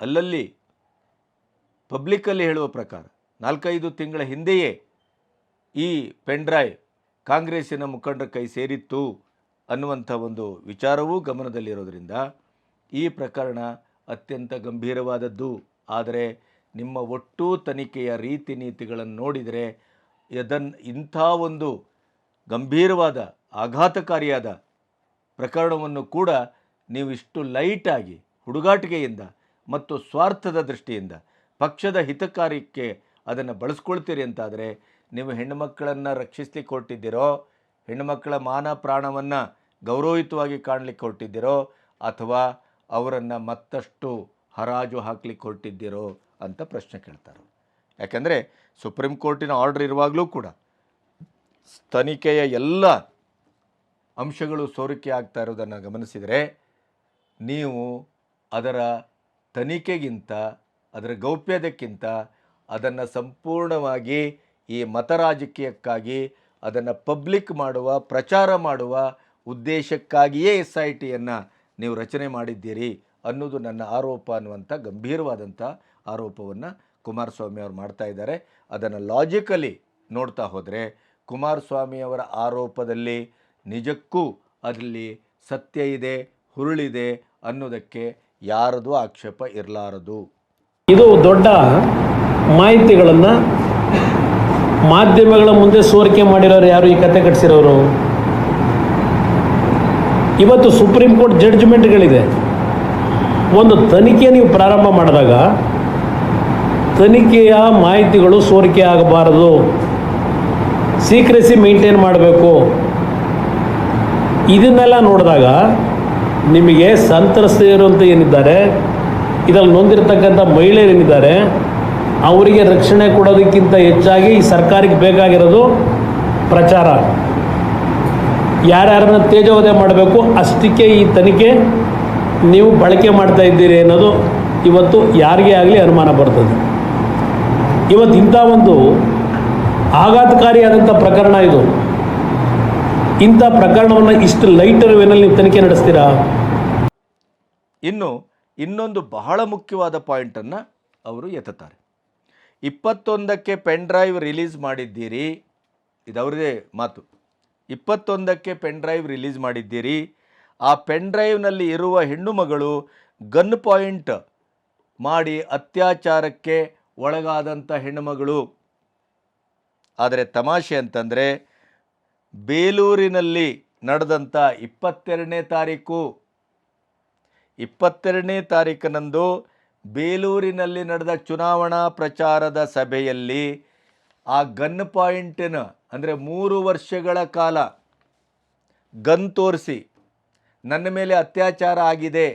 ಅಲ್ಲಲ್ಲಿ ಪಬ್ಲಿಕ್ಕಲ್ಲಿ ಹೇಳುವ ಪ್ರಕಾರ 4-5 ತಿಂಗಳ ಹಿಂದೆಯೇ ಈ ಪೆನ್ಡ್ರೈವ್ ಕಾಂಗ್ರೆಸ್ಸಿನ ಮುಖಂಡರ ಕೈ ಸೇರಿತ್ತು ಅನ್ನುವಂಥ ಒಂದು ವಿಚಾರವೂ ಗಮನದಲ್ಲಿರೋದ್ರಿಂದ ಈ ಪ್ರಕರಣ ಅತ್ಯಂತ ಗಂಭೀರವಾದದ್ದು. ಆದರೆ ನಿಮ್ಮ ಒಟ್ಟು ತನಿಖೆಯ ರೀತಿ ನೀತಿಗಳನ್ನು ನೋಡಿದರೆ ಇಂಥ ಒಂದು ಗಂಭೀರವಾದ ಆಘಾತಕಾರಿಯಾದ ಪ್ರಕರಣವನ್ನು ಕೂಡ ನೀವು ಇಷ್ಟು ಲೈಟಾಗಿ, ಹುಡುಗಾಟಿಕೆಯಿಂದ ಮತ್ತು ಸ್ವಾರ್ಥದ ದೃಷ್ಟಿಯಿಂದ ಪಕ್ಷದ ಹಿತಕಾರ್ಯಕ್ಕೆ ಅದನ್ನು ಬಳಸ್ಕೊಳ್ತೀರಿ ಅಂತಾದರೆ, ನೀವು ಹೆಣ್ಣುಮಕ್ಕಳನ್ನು ರಕ್ಷಿಸ್ಲಿಕ್ಕೆ ಹೊರಟಿದ್ದೀರೋ, ಹೆಣ್ಣುಮಕ್ಕಳ ಮಾನ ಪ್ರಾಣವನ್ನು ಗೌರವಯುತವಾಗಿ ಕಾಣಲಿಕ್ಕೆ ಹೊರಟಿದ್ದೀರೋ, ಅಥವಾ ಅವರನ್ನು ಮತ್ತಷ್ಟು ಹರಾಜು ಹಾಕ್ಲಿಕ್ಕೆ ಹೊರಟಿದ್ದೀರೋ ಅಂತ ಪ್ರಶ್ನೆ ಕೇಳ್ತಾರೆ. ಯಾಕೆಂದರೆ ಸುಪ್ರೀಂ ಕೋರ್ಟಿನ ಆರ್ಡರ್ ಇರುವಾಗಲೂ ಕೂಡ ತನಿಖೆಯ ಎಲ್ಲ ಅಂಶಗಳು ಸೋರಿಕೆ ಆಗ್ತಾ ಇರೋದನ್ನು ಗಮನಿಸಿದರೆ, ನೀವು ಅದರ ತನಿಖೆಗಿಂತ, ಅದರ ಗೌಪ್ಯತೆಗಿಂತ ಅದನ್ನು ಸಂಪೂರ್ಣವಾಗಿ ಈ ಮತ ರಾಜಕೀಯಕ್ಕಾಗಿ ಅದನ್ನು ಪಬ್ಲಿಕ್ ಮಾಡುವ, ಪ್ರಚಾರ ಮಾಡುವ ಉದ್ದೇಶಕ್ಕಾಗಿಯೇ SITಯನ್ನು ನೀವು ರಚನೆ ಮಾಡಿದ್ದೀರಿ ಅನ್ನೋದು ನನ್ನ ಆರೋಪ ಅನ್ನುವಂಥ ಗಂಭೀರವಾದಂಥ ಆರೋಪವನ್ನು ಕುಮಾರಸ್ವಾಮಿ ಅವರು ಮಾಡ್ತಾ ಇದ್ದಾರೆ. ಅದನ್ನು ಲಾಜಿಕಲಿ ನೋಡ್ತಾ ಹೋದರೆ ಕುಮಾರಸ್ವಾಮಿಯವರ ಆರೋಪದಲ್ಲಿ ನಿಜಕ್ಕೂ ಅದರಲ್ಲಿ ಸತ್ಯ ಇದೆ, ಹುರುಳಿದೆ ಅನ್ನೋದಕ್ಕೆ ಯಾರದು ಆಕ್ಷೇಪ ಇರಲಾರದು. ಇದು ದೊಡ್ಡ ಮಾಹಿತಿಗಳನ್ನು ಮಾಧ್ಯಮಗಳ ಮುಂದೆ ಸೋರಿಕೆ ಮಾಡಿರೋರು ಯಾರು? ಈ ಕತೆ ಕಟ್ಟಿಸಿರೋರು. ಇವತ್ತು ಸುಪ್ರೀಂ ಕೋರ್ಟ್ ಜಡ್ಜ್ಮೆಂಟ್ಗಳಿದೆ. ಒಂದು ತನಿಖೆ ನೀವು ಪ್ರಾರಂಭ ಮಾಡಿದಾಗ ತನಿಖೆಯ ಮಾಹಿತಿಗಳು ಸೋರಿಕೆ ಆಗಬಾರದು, ಸೀಕ್ರೆಸಿ ಮೇಂಟೈನ್ ಮಾಡಬೇಕು. ಇದನ್ನೆಲ್ಲ ನೋಡಿದಾಗ ನಿಮಗೆ ಸಂತ್ರಸ್ತೆಯರು ಅಂತ ಏನಿದ್ದಾರೆ, ಇದರಲ್ಲಿ ನೊಂದಿರತಕ್ಕಂಥ ಮಹಿಳೆಯರೇನಿದ್ದಾರೆ, ಅವರಿಗೆ ರಕ್ಷಣೆ ಕೊಡೋದಕ್ಕಿಂತ ಹೆಚ್ಚಾಗಿ ಈ ಸರ್ಕಾರಕ್ಕೆ ಬೇಕಾಗಿರೋದು ಪ್ರಚಾರ. ಯಾರ್ಯಾರನ್ನ ತೇಜೋವಧೆ ಮಾಡಬೇಕು ಅಷ್ಟಕ್ಕೆ ಈ ತನಿಖೆ ನೀವು ಬಳಕೆ ಮಾಡ್ತಾ ಇದ್ದೀರಿ ಅನ್ನೋದು ಇವತ್ತು ಯಾರಿಗೇ ಆಗಲಿ ಅನುಮಾನ ಬರ್ತದೆ. ಇವತ್ತು ಇಂಥ ಒಂದು ಆಘಾತಕಾರಿಯಾದಂಥ ಪ್ರಕರಣ ಇದು. ಇಂಥ ಪ್ರಕರಣವನ್ನು ಇಷ್ಟು ಲೈಟರ್ ವೇನಲ್ಲಿ ನೀವು ತನಿಖೆ ನಡೆಸ್ತೀರಾ? ಇನ್ನೊಂದು ಬಹಳ ಮುಖ್ಯವಾದ ಪಾಯಿಂಟನ್ನು ಅವರು ಎತ್ತುತ್ತಾರೆ. 21ಕ್ಕೆ ಪೆನ್ ಡ್ರೈವ್ ರಿಲೀಸ್ ಮಾಡಿದ್ದೀರಿ, ಇದು ಅವರದೇ ಮಾತು. 21ಕ್ಕೆ ಪೆನ್ ಡ್ರೈವ್ ರಿಲೀಸ್ ಮಾಡಿದ್ದೀರಿ. ಆ ಪೆನ್ ಡ್ರೈವ್ನಲ್ಲಿ ಇರುವ ಹೆಣ್ಣು ಮಗಳು ಗನ್ ಪಾಯಿಂಟ್ ಮಾಡಿ ಅತ್ಯಾಚಾರಕ್ಕೆ ಒಳಗಾದಂಥ ಹೆಣ್ಣುಮಗಳು. ಆದರೆ ತಮಾಷೆ ಅಂತಂದರೆ, ಬೇಲೂರಿನಲ್ಲಿ ನಡೆದಂಥ 22ನೇ ತಾರೀಕಿನಂದು ಬೇಲೂರಿನಲ್ಲಿ ನಡೆದ ಚುನಾವಣಾ ಪ್ರಚಾರದ ಸಭೆಯಲ್ಲಿ ಆ ಗನ್ ಪಾಯಿಂಟಿನ, ಅಂದರೆ 3 ವರ್ಷಗಳ ಕಾಲ ಗನ್ ತೋರಿಸಿ ನನ್ನ ಮೇಲೆ ಅತ್ಯಾಚಾರ ಆಗಿದೆ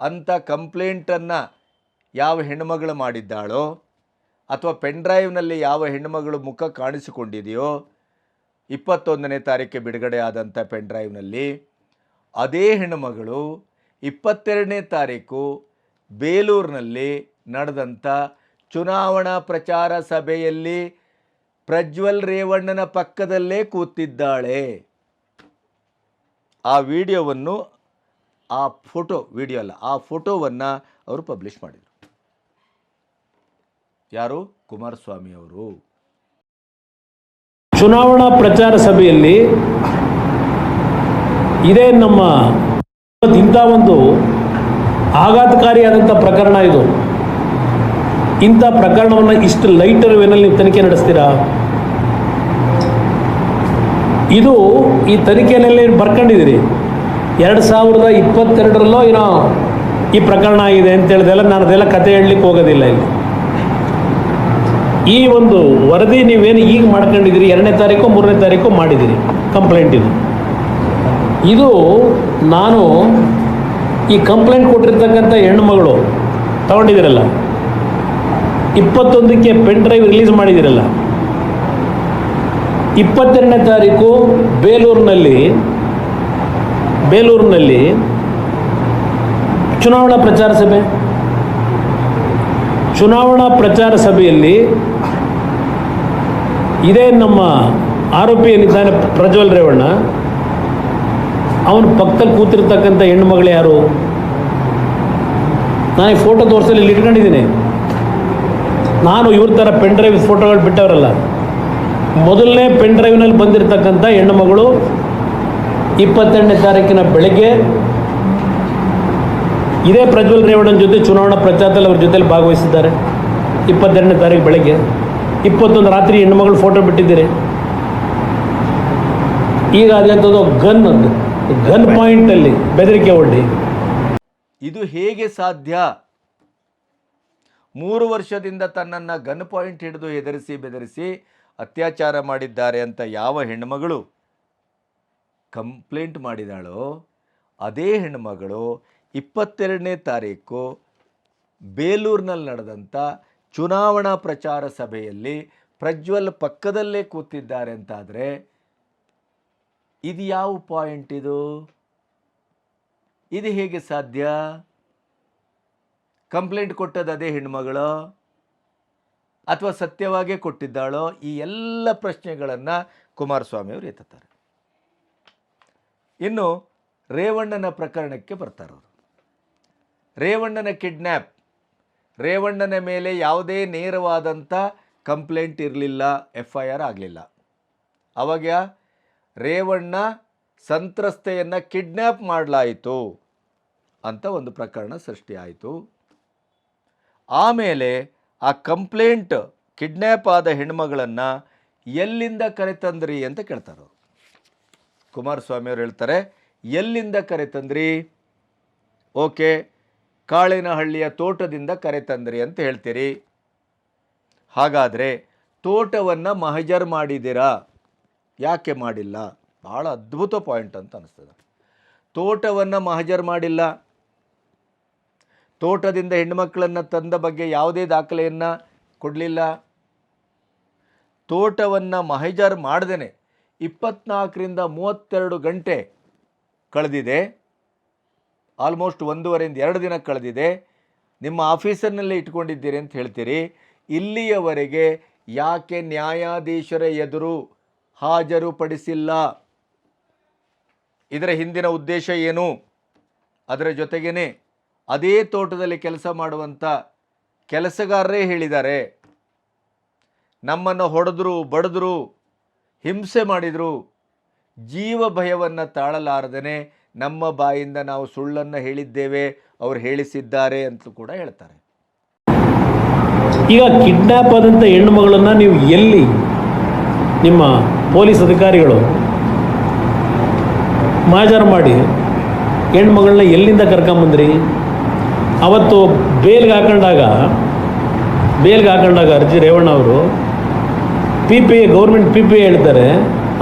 ಅಂತ ಕಂಪ್ಲೇಂಟನ್ನು ಯಾವ ಹೆಣ್ಣುಮಗಳು ಮಾಡಿದ್ದಾಳೋ, ಅಥವಾ ಪೆನ್ ಡ್ರೈವ್ನಲ್ಲಿ ಯಾವ ಹೆಣ್ಣುಮಗಳು ಮುಖ ಕಾಣಿಸಿಕೊಂಡಿದೆಯೋ, 21ನೇ ತಾರೀಕಿಗೆ ಬಿಡುಗಡೆ ಆದಂಥ ಪೆನ್ ಡ್ರೈವ್ನಲ್ಲಿ ಅದೇ ಹೆಣ್ಣುಮಗಳು 22ನೇ ತಾರೀಕು ಬೇಲೂರಿನಲ್ಲಿ ನಡೆದಂಥ ಚುನಾವಣಾ ಪ್ರಚಾರ ಸಭೆಯಲ್ಲಿ ಪ್ರಜ್ವಲ್ ರೇವಣ್ಣನ ಪಕ್ಕದಲ್ಲೇ ಕೂತಿದ್ದಾಳೆ. ಆ ವಿಡಿಯೋವನ್ನು, ಆ ಫೋಟೋವನ್ನು ಅವರು ಪಬ್ಲಿಷ್ ಮಾಡಿದರು. ಯಾರು? ಕುಮಾರಸ್ವಾಮಿ ಅವರು. ಚುನಾವಣಾ ಪ್ರಚಾರ ಸಭೆಯಲ್ಲಿ ಇದೇ ನಮ್ಮ ಇಂಥ ಒಂದು ಆಘಾತಕಾರಿಯಾದಂಥ ಪ್ರಕರಣ ಇದು. ಇಂಥ ಪ್ರಕರಣವನ್ನು ಇಷ್ಟು ಲೈಟರ್ ವೇನಲ್ಲಿ ನೀವು ತನಿಖೆ ನಡೆಸ್ತೀರಾ? ಇದು ಈ ತನಿಖೆಯಲ್ಲಿ ಬರ್ಕೊಂಡಿದ್ದೀರಿ 2022ರಲ್ಲೋ ಏನೋ ಈ ಪ್ರಕರಣ ಆಗಿದೆ ಅಂತ ಹೇಳಿದೆಲ್ಲ ನಾನು ಅದೆಲ್ಲ ಕತೆ ಹೇಳಲಿಕ್ಕೆ ಹೋಗೋದಿಲ್ಲ. ಇಲ್ಲಿ ಈ ಒಂದು ವರದಿ ನೀವೇನು ಈಗ ಮಾಡ್ಕೊಂಡಿದ್ದೀರಿ 2ನೇ ತಾರೀಕು 3ನೇ ತಾರೀಕು ಮಾಡಿದ್ದೀರಿ ಕಂಪ್ಲೇಂಟ್. ಇದು ನಾನು ಈ ಕಂಪ್ಲೇಂಟ್ ಕೊಟ್ಟಿರ್ತಕ್ಕಂಥ ಹೆಣ್ಣುಮಗಳು ತಗೊಂಡಿದ್ದೀರಲ್ಲ, 21ಕ್ಕೆ ಪೆನ್ ಡ್ರೈವ್ ರಿಲೀಸ್ ಮಾಡಿದ್ದೀರಲ್ಲ, 22ನೇ ತಾರೀಕು ಬೇಲೂರಿನಲ್ಲಿ ಚುನಾವಣಾ ಪ್ರಚಾರ ಸಭೆಯಲ್ಲಿ ಇದೇ ನಮ್ಮ ಆರೋಪಿ ಏನಿದ್ದಾನೆ ಪ್ರಜ್ವಲ್ ರೇವಣ್ಣ, ಅವನ ಪಕ್ಕದಲ್ಲಿ ಕೂತಿರ್ತಕ್ಕಂಥ ಹೆಣ್ಣುಮಗಳು ಯಾರು? ನಾನು ಈ ಫೋಟೋ ತೋರಿಸಲು ಇಲ್ಲಿ ಇಟ್ಕೊಂಡಿದ್ದೀನಿ. ನಾನು ಇವ್ರ ಥರ ಪೆನ್ ಡ್ರೈವ್ ಫೋಟೋಗಳು ಬಿಟ್ಟವರಲ್ಲ. ಮೊದಲನೇ ಪೆನ್ ಡ್ರೈವ್ನಲ್ಲಿ ಬಂದಿರತಕ್ಕಂಥ ಹೆಣ್ಣುಮಗಳು 22ನೇ ತಾರೀಕಿನ ಬೆಳಗ್ಗೆ ಇದೇ ಪ್ರಜ್ವಲ್ ರೇವಣ್ಣನ ಜೊತೆ ಚುನಾವಣಾ ಪ್ರಚಾರದಲ್ಲಿ ಅವ್ರ ಜೊತೆಲಿ ಭಾಗವಹಿಸಿದ್ದಾರೆ. 22ನೇ ತಾರೀಕು ಬೆಳಗ್ಗೆ, 21 ರಾತ್ರಿ ಹೆಣ್ಣುಮಗಳು ಫೋಟೋ ಬಿಟ್ಟಿದ್ದೀರಿ. ಈಗ ಅದಂಥದ್ದು ಗನ್ ಪಾಯಿಂಟಲ್ಲಿ ಬೆದರಿಕೆ ಒಡ್ಡಿ. ಇದು ಹೇಗೆ ಸಾಧ್ಯ? 3 ವರ್ಷದಿಂದ ತನ್ನನ್ನು ಗನ್ ಪಾಯಿಂಟ್ ಹಿಡಿದು ಬೆದರಿಸಿ ಅತ್ಯಾಚಾರ ಮಾಡಿದ್ದಾರೆ ಅಂತ ಯಾವ ಹೆಣ್ಣುಮಗಳು ಕಂಪ್ಲೇಂಟ್ ಮಾಡಿದಾಳೋ ಅದೇ ಹೆಣ್ಣುಮಗಳು 22ನೇ ತಾರೀಕು ಬೇಲೂರಿನಲ್ಲಿ ನಡೆದಂಥ ಚುನಾವಣಾ ಪ್ರಚಾರ ಸಭೆಯಲ್ಲಿ ಪ್ರಜ್ವಲ್ ಪಕ್ಕದಲ್ಲೇ ಕೂತಿದ್ದಾರೆ ಅಂತಾದರೆ ಇದು ಯಾವ ಪಾಯಿಂಟ್? ಇದು ಹೇಗೆ ಸಾಧ್ಯ? ಕಂಪ್ಲೇಂಟ್ ಕೊಟ್ಟದ್ದು ಅದೇ ಹೆಣ್ಮಗಳು ಅಥವಾ ಸತ್ಯವಾಗೇ ಕೊಟ್ಟಿದ್ದಾಳೋ? ಈ ಎಲ್ಲ ಪ್ರಶ್ನೆಗಳನ್ನು ಕುಮಾರಸ್ವಾಮಿ ಅವರು ಎತ್ತುತ್ತಾರೆ. ಇನ್ನು ರೇವಣ್ಣನ ಪ್ರಕರಣಕ್ಕೆ ಬರ್ತಾರೆ. ರೇವಣ್ಣನ ಕಿಡ್ನ್ಯಾಪ್, ರೇವಣ್ಣನ ಮೇಲೆ ಯಾವುದೇ ನೇರವಾದಂಥ ಕಂಪ್ಲೇಂಟ್ ಇರಲಿಲ್ಲ, FIR ಆಗಲಿಲ್ಲ. ಅವಾಗ ರೇವಣ್ಣ ಸಂತ್ರಸ್ತೆಯನ್ನು ಕಿಡ್ನ್ಯಾಪ್ ಮಾಡಲಾಯಿತು ಅಂತ ಒಂದು ಪ್ರಕರಣ ಸೃಷ್ಟಿಯಾಯಿತು. ಆಮೇಲೆ ಆ ಕಂಪ್ಲೇಂಟ್ ಕಿಡ್ನ್ಯಾಪ್ ಆದ ಹೆಣ್ಮಗಳನ್ನು ಎಲ್ಲಿಂದ ಕರೆತಂದ್ರಿ ಅಂತ ಕೇಳ್ತಾರೆ ಅವರು. ಕುಮಾರಸ್ವಾಮಿ ಅವರು ಹೇಳ್ತಾರೆ, ಎಲ್ಲಿಂದ ಕರೆತಂದ್ರಿ? ಓಕೆ, ಕಾಳಿನಹಳ್ಳಿಯ ತೋಟದಿಂದ ಕರೆತಂದ್ರಿ ಅಂತ ಹೇಳ್ತೀರಿ. ಹಾಗಾದರೆ ತೋಟವನ್ನು ಮಹಜರ್ ಮಾಡಿದ್ದೀರಾ? ಯಾಕೆ ಮಾಡಿಲ್ಲ? ಭಾಳ ಅದ್ಭುತ ಪಾಯಿಂಟ್ ಅಂತ ಅನಿಸ್ತದೆ. ತೋಟವನ್ನು ಮಹಜರ್ ಮಾಡಿಲ್ಲ, ತೋಟದಿಂದ ಹೆಣ್ಣುಮಕ್ಕಳನ್ನು ತಂದ ಬಗ್ಗೆ ಯಾವುದೇ ದಾಖಲೆಯನ್ನು ಕೊಡಲಿಲ್ಲ. ತೋಟವನ್ನು ಮಹಜರ್ ಮಾಡದೇ 24ರಿಂದ 32 ಗಂಟೆ ಕಳೆದಿದೆ. ಆಲ್ಮೋಸ್ಟ್ 1.5ರಿಂದ 2 ದಿನ ಕಳೆದಿದೆ. ನಿಮ್ಮ ಆಫೀಸರ್ನಲ್ಲೇ ಇಟ್ಕೊಂಡಿದ್ದೀರಿ ಅಂತ ಹೇಳ್ತೀರಿ. ಇಲ್ಲಿಯವರೆಗೆ ಯಾಕೆ ನ್ಯಾಯಾಧೀಶರ ಎದುರು ಹಾಜರುಪಡಿಸಿಲ್ಲ? ಇದರ ಹಿಂದಿನ ಉದ್ದೇಶ ಏನು? ಅದರ ಜೊತೆಗೇ ಅದೇ ತೋಟದಲ್ಲಿ ಕೆಲಸ ಮಾಡುವಂಥ ಕೆಲಸಗಾರರೇ ಹೇಳಿದ್ದಾರೆ, ನಮ್ಮನ್ನು ಹೊಡೆದ್ರು, ಬಡಿದ್ರು, ಹಿಂಸೆ ಮಾಡಿದರು, ಜೀವ ಭಯವನ್ನು ತಾಳಲಾರದೇ ನಮ್ಮ ಬಾಯಿಂದ ನಾವು ಸುಳ್ಳನ್ನು ಹೇಳಿದ್ದೇವೆ, ಅವರು ಹೇಳಿಸಿದ್ದಾರೆ ಅಂತ ಕೂಡ ಹೇಳ್ತಾರೆ. ಈಗ ಕಿಡ್ನ್ಯಾಪ್ ಆದಂಥ ಹೆಣ್ಣುಮಗಳನ್ನು ನೀವು ಎಲ್ಲಿ, ನಿಮ್ಮ ಪೊಲೀಸ್ ಅಧಿಕಾರಿಗಳು ಮಹಜರು ಮಾಡಿ ಹೆಣ್ಮಗಳನ್ನ ಎಲ್ಲಿಂದ ಕರ್ಕೊಂಬಂದ್ರಿ? ಅವತ್ತು ಬೇಲ್ಗೆ ಹಾಕೊಂಡಾಗ ಅರ್ಜಿ ರೇವಣ್ಣ ಅವರು ಗೌರ್ಮೆಂಟ್ PPI ಹೇಳ್ತಾರೆ,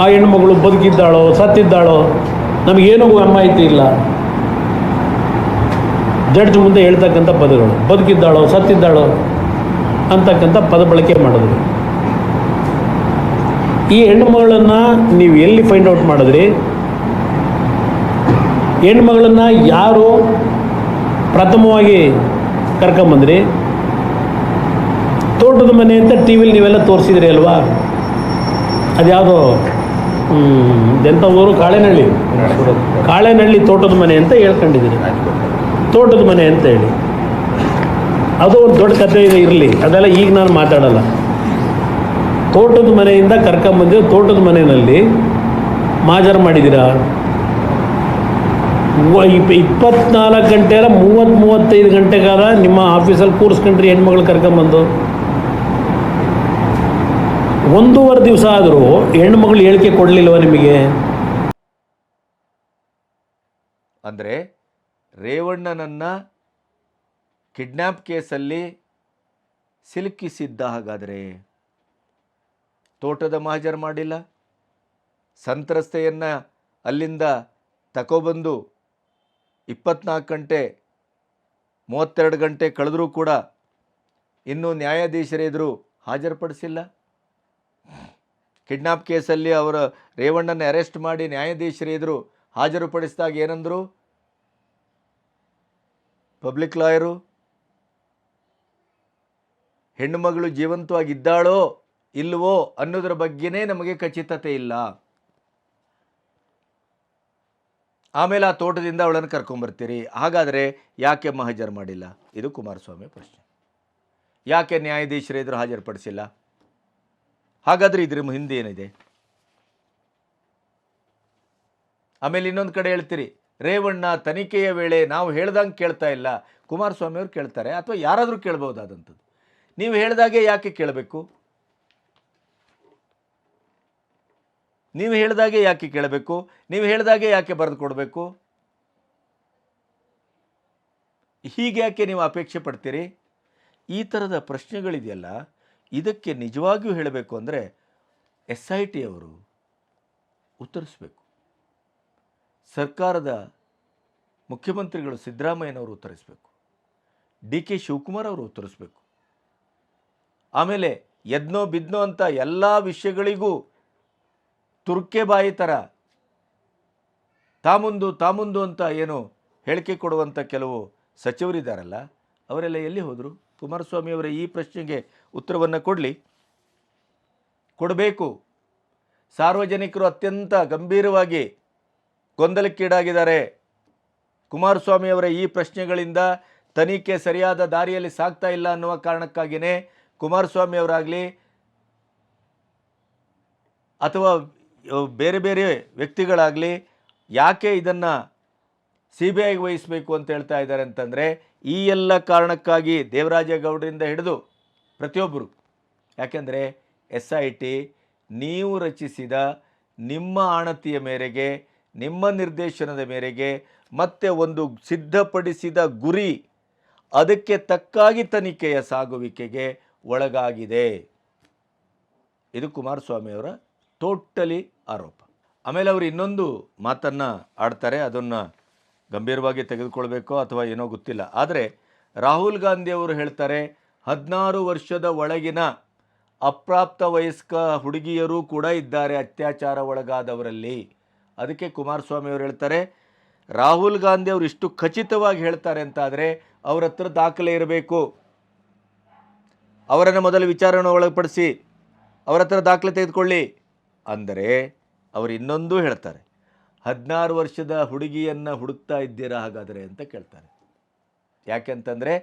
ಆ ಹೆಣ್ಮಗಳು ಬದುಕಿದ್ದಾಳೋ ಸತ್ತಿದ್ದಾಳೋ ನಮಗೇನೂ ಮಾಹಿತಿ ಇಲ್ಲ. ಜಡ್ಜ್ ಮುಂದೆ ಹೇಳ್ತಕ್ಕಂಥ ಪದಗಳು ಬದುಕಿದ್ದಾಳೋ ಸತ್ತಿದ್ದಾಳೋ ಅಂತಕ್ಕಂಥ ಪದ ಬಳಕೆ ಮಾಡಿದ್ರು. ಈ ಹೆಣ್ಣುಮಗಳನ್ನು ನೀವು ಎಲ್ಲಿ ಫೈಂಡ್ ಔಟ್ ಮಾಡಿದ್ರಿ? ಹೆಣ್ಮಗಳನ್ನು ಯಾರು ಪ್ರಥಮವಾಗಿ ಕರ್ಕೊಂಬಂದ್ರಿ? ತೋಟದ ಮನೆ ಅಂತ TV ನೀವೆಲ್ಲ ತೋರಿಸಿದ್ರಿ ಅಲ್ವಾ? ಅದ್ಯಾವುದೋ ಎಂಥ ಊರು? ಕಾಳೆನಹಳ್ಳಿ ತೋಟದ ಮನೆ ಅಂತ ಹೇಳ್ಕೊಂಡಿದ್ದೀರಿ. ತೋಟದ ಮನೆ ಅಂತ ಹೇಳಿ ಅದು ಒಂದು ದೊಡ್ಡ ಕಥೆ ಇದೆ, ಇರಲಿ, ಅದೆಲ್ಲ ಈಗ ನಾನು ಮಾತಾಡಲ್ಲ. ತೋಟದ ಮನೆಯಿಂದ ಕರ್ಕೊಂಬಂದು ತೋಟದ ಮನೆಯಲ್ಲಿ ಮಹಜರು ಮಾಡಿದ್ದೀರಾ? 24 ಗಂಟೆ ಅಲ್ಲ 30-35 ಗಂಟೆಗಾಲ ನಿಮ್ಮ ಆಫೀಸಲ್ಲಿ ಕೂರಿಸ್ಕೊಂಡ್ರಿ ಹೆಣ್ಮಗಳು ಕರ್ಕೊಂಬಂದು. 1.5 ದಿವಸ ಆದರೂ ಹೆಣ್ಮಗಳು ಹೇಳಿಕೆ ಕೊಡಲಿಲ್ವ ನಿಮಗೆ? ಅಂದರೆ ರೇವಣ್ಣನನ್ನು ಕಿಡ್ನ್ಯಾಪ್ ಕೇಸಲ್ಲಿ ಸಿಲುಕಿಸಿದ್ದ ಹಾಗಾದರೆ ತೋಟದ ಮಹಜರ್ ಮಾಡಿಲ್ಲ, ಸಂತ್ರಸ್ತೆಯನ್ನು ಅಲ್ಲಿಂದ ತಗೊಬಂದು 24 ಗಂಟೆ 32 ಗಂಟೆ ಕಳೆದರೂ ಕೂಡ ಇನ್ನೂ ನ್ಯಾಯಾಧೀಶರ ಎದುರು ಹಾಜರುಪಡಿಸಿಲ್ಲ. ಕಿಡ್ನ್ಯಾಪ್ ಕೇಸಲ್ಲಿ ಅವರ ರೇವಣ್ಣನ ಅರೆಸ್ಟ್ ಮಾಡಿ ನ್ಯಾಯಾಧೀಶರ ಎದುರು ಹಾಜರುಪಡಿಸಿದಾಗ ಏನಂದರು ಪಬ್ಲಿಕ್ ಲಾಯರು? ಹೆಣ್ಣುಮಗಳು ಜೀವಂತವಾಗಿದ್ದಾಳೋ ಇಲ್ಲವೋ ಅನ್ನೋದ್ರ ಬಗ್ಗೆನೇ ನಮಗೆ ಖಚಿತತೆ ಇಲ್ಲ. ಆಮೇಲೆ ಆ ತೋಟದಿಂದ ಅವಳನ್ನು ಕರ್ಕೊಂಬರ್ತೀರಿ. ಹಾಗಾದರೆ ಯಾಕೆ ಮಹಜರ್ ಮಾಡಿಲ್ಲ? ಇದು ಕುಮಾರಸ್ವಾಮಿ ಪ್ರಶ್ನೆ. ಯಾಕೆ ನ್ಯಾಯಾಧೀಶರ ಎದುರು ಹಾಜರುಪಡಿಸಿಲ್ಲ? ಹಾಗಾದರೆ ಇದ್ರ ಹಿಂದೆ ಏನಿದೆ? ಆಮೇಲೆ ಇನ್ನೊಂದು ಕಡೆ ಹೇಳ್ತೀರಿ ರೇವಣ್ಣ ತನಿಖೆಯ ವೇಳೆ ನಾವು ಹೇಳ್ದಂಗೆ ಕೇಳ್ತಾ ಇಲ್ಲ. ಕುಮಾರಸ್ವಾಮಿ ಅವರು ಕೇಳ್ತಾರೆ ಅಥವಾ ಯಾರಾದರೂ ಕೇಳ್ಬೋದಾದಂಥದ್ದು. ನೀವು ಹೇಳಿದಾಗೆ ಯಾಕೆ ಕೇಳಬೇಕು? ನೀವು ಹೇಳಿದಾಗೆ ಯಾಕೆ ಕೇಳಬೇಕು? ನೀವು ಹೇಳಿದಾಗೆ ಯಾಕೆ ಬರೆದು ಕೊಡಬೇಕು? ಹೀಗೆ ಯಾಕೆ ನೀವು ಅಪೇಕ್ಷೆ ಪಡ್ತೀರಿ? ಈ ಥರದ ಪ್ರಶ್ನೆಗಳಿದೆಯಲ್ಲ, ಇದಕ್ಕೆ ನಿಜವಾಗಿಯೂ ಹೇಳಬೇಕು ಅಂದರೆ SIT ಅವರು ಉತ್ತರಿಸಬೇಕು. ಸರ್ಕಾರದ ಮುಖ್ಯಮಂತ್ರಿಗಳು ಸಿದ್ದರಾಮಯ್ಯನವರು ಉತ್ತರಿಸಬೇಕು. DK ಶಿವಕುಮಾರ್ ಅವರು ಉತ್ತರಿಸಬೇಕು. ಆಮೇಲೆ ಎದ್ನೋ ಬಿದ್ನೋ ಅಂತ ಎಲ್ಲ ವಿಷಯಗಳಿಗೂ ತುರ್ಕೆ ಬಾಯಿ ಥರ ತಾಮುಂದು ಅಂತ ಏನು ಹೇಳಿಕೆ ಕೊಡುವಂಥ ಕೆಲವು ಸಚಿವರಿದ್ದಾರಲ್ಲ, ಅವರೆಲ್ಲ ಎಲ್ಲಿ ಹೋದರು? ಕುಮಾರಸ್ವಾಮಿಯವರ ಈ ಪ್ರಶ್ನೆಗೆ ಉತ್ತರವನ್ನು ಕೊಡಬೇಕು. ಸಾರ್ವಜನಿಕರು ಅತ್ಯಂತ ಗಂಭೀರವಾಗಿ ಗೊಂದಲಕ್ಕೀಡಾಗಿದ್ದಾರೆ. ಕುಮಾರಸ್ವಾಮಿಯವರ ಈ ಪ್ರಶ್ನೆಗಳಿಂದ ತನಿಖೆ ಸರಿಯಾದ ದಾರಿಯಲ್ಲಿ ಸಾಗ್ತಾ ಇಲ್ಲ ಅನ್ನುವ ಕಾರಣಕ್ಕಾಗಿಯೇ ಕುಮಾರಸ್ವಾಮಿಯವರಾಗಲಿ ಅಥವಾ ಬೇರೆ ಬೇರೆ ವ್ಯಕ್ತಿಗಳಾಗಲಿ ಯಾಕೆ ಇದನ್ನು CBIಗೆ ವಹಿಸಬೇಕು ಅಂತ ಹೇಳ್ತಾ ಇದ್ದಾರೆ ಅಂತಂದರೆ, ಈ ಎಲ್ಲ ಕಾರಣಕ್ಕಾಗಿ ದೇವರಾಜೇಗೌಡರಿಂದ ಹಿಡಿದು ಪ್ರತಿಯೊಬ್ಬರು. ಯಾಕೆಂದರೆ SIT ನೀವು ರಚಿಸಿದ ನಿಮ್ಮ ಆಣತಿಯ ಮೇರೆಗೆ, ನಿಮ್ಮ ನಿರ್ದೇಶನದ ಮೇರೆಗೆ, ಮತ್ತೆ ಒಂದು ಸಿದ್ಧಪಡಿಸಿದ ಗುರಿ, ಅದಕ್ಕೆ ತಕ್ಕಾಗಿ ತನಿಖೆಯ ಸಾಗುವಿಕೆಗೆ ಒಳಗಾಗಿದೆ. ಇದು ಕುಮಾರಸ್ವಾಮಿಯವರ ಟೋಟಲಿ ಆರೋಪ. ಆಮೇಲೆ ಅವರು ಇನ್ನೊಂದು ಮಾತನ್ನು ಆಡ್ತಾರೆ, ಅದನ್ನು ಗಂಭೀರವಾಗಿ ತೆಗೆದುಕೊಳ್ಬೇಕೋ ಅಥವಾ ಏನೋ ಗೊತ್ತಿಲ್ಲ. ಆದರೆ ರಾಹುಲ್ ಗಾಂಧಿ ಅವರು ಹೇಳ್ತಾರೆ 16 ವರ್ಷದ ಒಳಗಿನ ಅಪ್ರಾಪ್ತ ವಯಸ್ಕ ಹುಡುಗಿಯರು ಕೂಡ ಇದ್ದಾರೆ ಅತ್ಯಾಚಾರ ಒಳಗಾದವರಲ್ಲಿ. ಅದಕ್ಕೆ ಕುಮಾರಸ್ವಾಮಿ ಅವರು ಹೇಳ್ತಾರೆ, ರಾಹುಲ್ ಗಾಂಧಿ ಅವರು ಇಷ್ಟು ಖಚಿತವಾಗಿ ಹೇಳ್ತಾರೆ ಅಂತಾದರೆ ಅವರ ಹತ್ರ ದಾಖಲೆ ಇರಬೇಕು. ಅವರನ್ನು ಮೊದಲು ವಿಚಾರಣೆ ಒಳಪಡಿಸಿ ಅವರ ಹತ್ರ ದಾಖಲೆ ತೆಗೆದುಕೊಳ್ಳಿ ಅಂದರೆ ಅವರು ಇನ್ನೊಂದು ಹೇಳ್ತಾರೆ, 16 ವರ್ಷದ ಹುಡುಗಿಯನ್ನು ಹುಡುಕ್ತಾ ಇದ್ದೀರಾ ಹಾಗಾದರೆ ಅಂತ ಕೇಳ್ತಾರೆ. ಯಾಕೆಂತಂದರೆ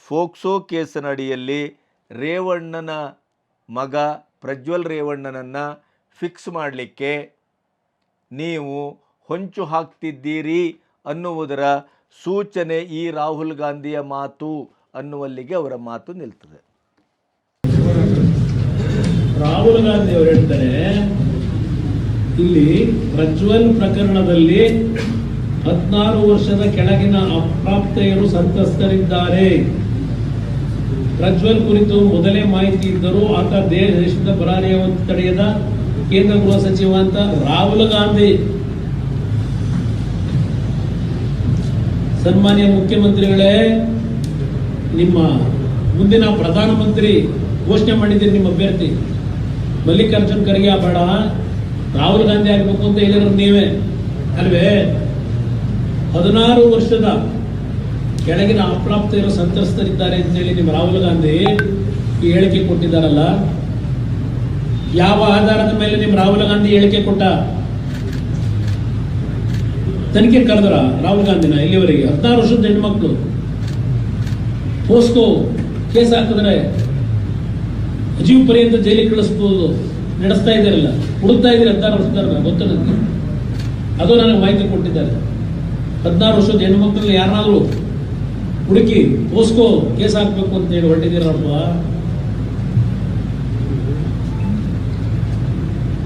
ಫೋಕ್ಸೋ ಕೇಸಿನ ಅಡಿಯಲ್ಲಿ ರೇವಣ್ಣನ ಮಗ ಪ್ರಜ್ವಲ್ ರೇವಣ್ಣನನ್ನು ಫಿಕ್ಸ್ ಮಾಡಲಿಕ್ಕೆ ನೀವು ಹೊಂಚು ಹಾಕ್ತಿದ್ದೀರಿ ಅನ್ನುವುದರ ಸೂಚನೆ ಈ ರಾಹುಲ್ ಗಾಂಧಿಯ ಮಾತು ಅನ್ನುವಲ್ಲಿಗೆ ಅವರ ಮಾತು ನಿಲ್ತದೆ. ರಾಹುಲ್ ಗಾಂಧಿ ಅವರು ಹೇಳ್ತಾರೆ, ಇಲ್ಲಿ ಪ್ರಜ್ವಲ್ ಪ್ರಕರಣದಲ್ಲಿ 16 ವರ್ಷದ ಕೆಳಗಿನ ಅಪ್ರಾಪ್ತೆಯರು ಸಂತ್ರಸ್ತರಿದ್ದಾರೆ. ಪ್ರಜ್ವಲ್ ಕುರಿತು ಮೊದಲೇ ಮಾಹಿತಿ ಇದ್ದರೂ ಆತ ದೇಶದ ಪರಾರಿಯ ತಡೆಯದ ಕೇಂದ್ರ ಗೃಹ ಸಚಿವ ಅಂತ ರಾಹುಲ್ ಗಾಂಧಿ. ಸನ್ಮಾನ್ಯ ಮುಖ್ಯಮಂತ್ರಿಗಳೇ, ನಿಮ್ಮ ಮುಂದಿನ ಪ್ರಧಾನಮಂತ್ರಿ ಘೋಷಣೆ ಮಾಡಿದ್ದೀರಿ, ನಿಮ್ಮ ಅಭ್ಯರ್ಥಿ ಮಲ್ಲಿಕಾರ್ಜುನ್ ಖರ್ಗೆ ಬೇಡ, ರಾಹುಲ್ ಗಾಂಧಿ ಆಗಬೇಕು ಅಂತ ಹೇಳಿದ್ರು ನೀವೇ ಅಲ್ವೇ? 16 ವರ್ಷದ ಕೆಳಗಿನ ಅಪ್ರಾಪ್ತೆಯರು ಸಂತ್ರಸ್ತರಿದ್ದಾರೆ ಅಂತೇಳಿ ನಿಮ್ಮ ರಾಹುಲ್ ಗಾಂಧಿ ಈ ಹೇಳಿಕೆ ಕೊಟ್ಟಿದ್ದಾರಲ್ಲ, ಯಾವ ಆಧಾರದ ಮೇಲೆ ನಿಮ್ಮ ರಾಹುಲ್ ಗಾಂಧಿ ಹೇಳಿಕೆ ಕೊಟ್ಟ? ತನಿಖೆ ಕರೆದ್ರ ರಾಹುಲ್ ಗಾಂಧಿನ? ಇಲ್ಲಿವರೆಗೆ 16 ವರ್ಷದ ಹೆಣ್ಮಕ್ಳು ಪೋಸ್ಕೋ ಕೇಸ್ ಹಾಕಿದ್ರೆ ಜೀವ ಪರ್ಯಂತ ಜೈಲಿಗೆ ಕಳಿಸ್ಬೋದು, ನಡೆಸ್ತಾ ಇದ್ದಾರಲ್ಲ, ಹುಡುಕ್ತಾ ಇದ್ದೀರಿ 16 ವರ್ಷದ, ಗೊತ್ತು ನನಗೆ, ಅದು ನನಗೆ ಮಾಹಿತಿ ಕೊಟ್ಟಿದ್ದಾರೆ. 16 ವರ್ಷದ ಹೆಣ್ಮಕ್ಳನ್ನ ಯಾರನ್ನಾದ್ರೂ ಹುಡುಕಿ ಪೋಸ್ಕೋ ಕೇಸ್ ಹಾಕ್ಬೇಕು ಅಂತ ಹೇಳಿ ಹೊರಟಿದ್ದೀರಪ್ಪ.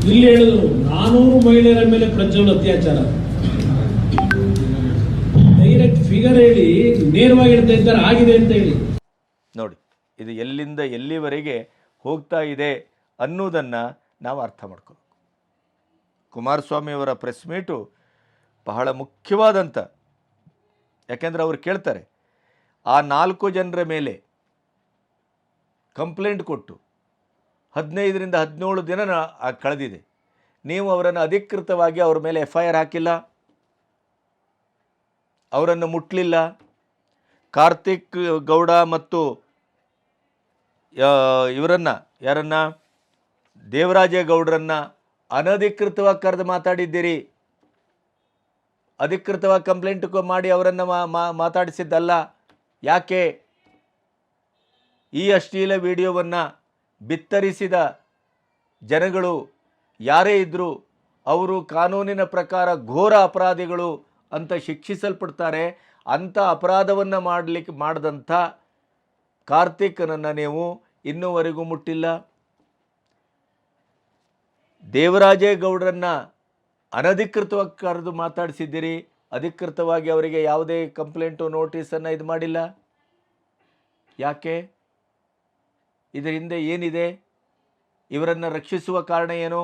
ಇಲ್ಲಿ ಹೇಳಿದ್ರು 400 ಮಹಿಳೆಯರ ಮೇಲೆ ಪ್ರಜ್ವಲ್ ಅತ್ಯಾಚಾರ. ಡೈರೆಕ್ಟ್ ಫಿಗರ್ ಹೇಳಿ ನೇರವಾಗಿ ಹೇಳ್ತಾ ಇದ್ದಾರೆ ಆಗಿದೆ ಅಂತ ಹೇಳಿ. ನೋಡಿ, ಇದು ಎಲ್ಲಿಂದ ಎಲ್ಲಿವರೆಗೆ ಹೋಗ್ತಾ ಇದೆ ಅನ್ನೋದನ್ನು ನಾವು ಅರ್ಥ ಮಾಡ್ಕೋಬೇಕು. ಕುಮಾರಸ್ವಾಮಿಯವರ ಪ್ರೆಸ್ ಮೀಟು ಬಹಳ ಮುಖ್ಯವಾದಂಥ, ಯಾಕೆಂದರೆ ಅವರು ಕೇಳ್ತಾರೆ, ಆ 4 ಜನರ ಮೇಲೆ ಕಂಪ್ಲೇಂಟ್ ಕೊಟ್ಟು 15ರಿಂದ 17 ದಿನ ಕಳೆದಿದೆ, ನೀವು ಅವರನ್ನು ಅಧಿಕೃತವಾಗಿ ಅವ್ರ ಮೇಲೆ FIR ಹಾಕಿಲ್ಲ, ಅವರನ್ನು ಮುಟ್ಟಲಿಲ್ಲ. ಕಾರ್ತಿಕ್ ಗೌಡ ಮತ್ತು ಇವರನ್ನು ಯಾರನ್ನು ದೇವರಾಜೇಗೌಡರನ್ನು ಅನಧಿಕೃತವಾಗಿ ಕರೆದು ಮಾತಾಡಿದ್ದೀರಿ, ಅಧಿಕೃತವಾಗಿ ಕಂಪ್ಲೇಂಟ್ ಮಾಡಿ ಅವರನ್ನು ಮಾತಾಡಿಸಿದ್ದಲ್ಲ. ಯಾಕೆ? ಈ ಅಶ್ಲೀಲ ವಿಡಿಯೋವನ್ನು ಬಿತ್ತರಿಸಿದ ಜನಗಳು ಯಾರೇ ಇದ್ದರೂ ಅವರು ಕಾನೂನಿನ ಪ್ರಕಾರ ಘೋರ ಅಪರಾಧಿಗಳು ಅಂತ ಶಿಕ್ಷಿಸಲ್ಪಡ್ತಾರೆ. ಅಂಥ ಅಪರಾಧವನ್ನು ಮಾಡಿದಂಥ ಕಾರ್ತಿಕ್ನನ್ನು ನೀವು ಇನ್ನೂವರೆಗೂ ಮುಟ್ಟಿಲ್ಲ. ದೇವರಾಜೇಗೌಡರನ್ನು ಅನಧಿಕೃತವಾಗಿ ಕರೆದು ಮಾತಾಡಿಸಿದ್ದೀರಿ, ಅಧಿಕೃತವಾಗಿ ಅವರಿಗೆ ಯಾವುದೇ ಕಂಪ್ಲೇಂಟು ನೋಟಿಸನ್ನು ಇದು ಮಾಡಿಲ್ಲ. ಯಾಕೆ? ಇದರ ಹಿಂದೆ ಏನಿದೆ? ಇವರನ್ನು ರಕ್ಷಿಸುವ ಕಾರಣ ಏನು?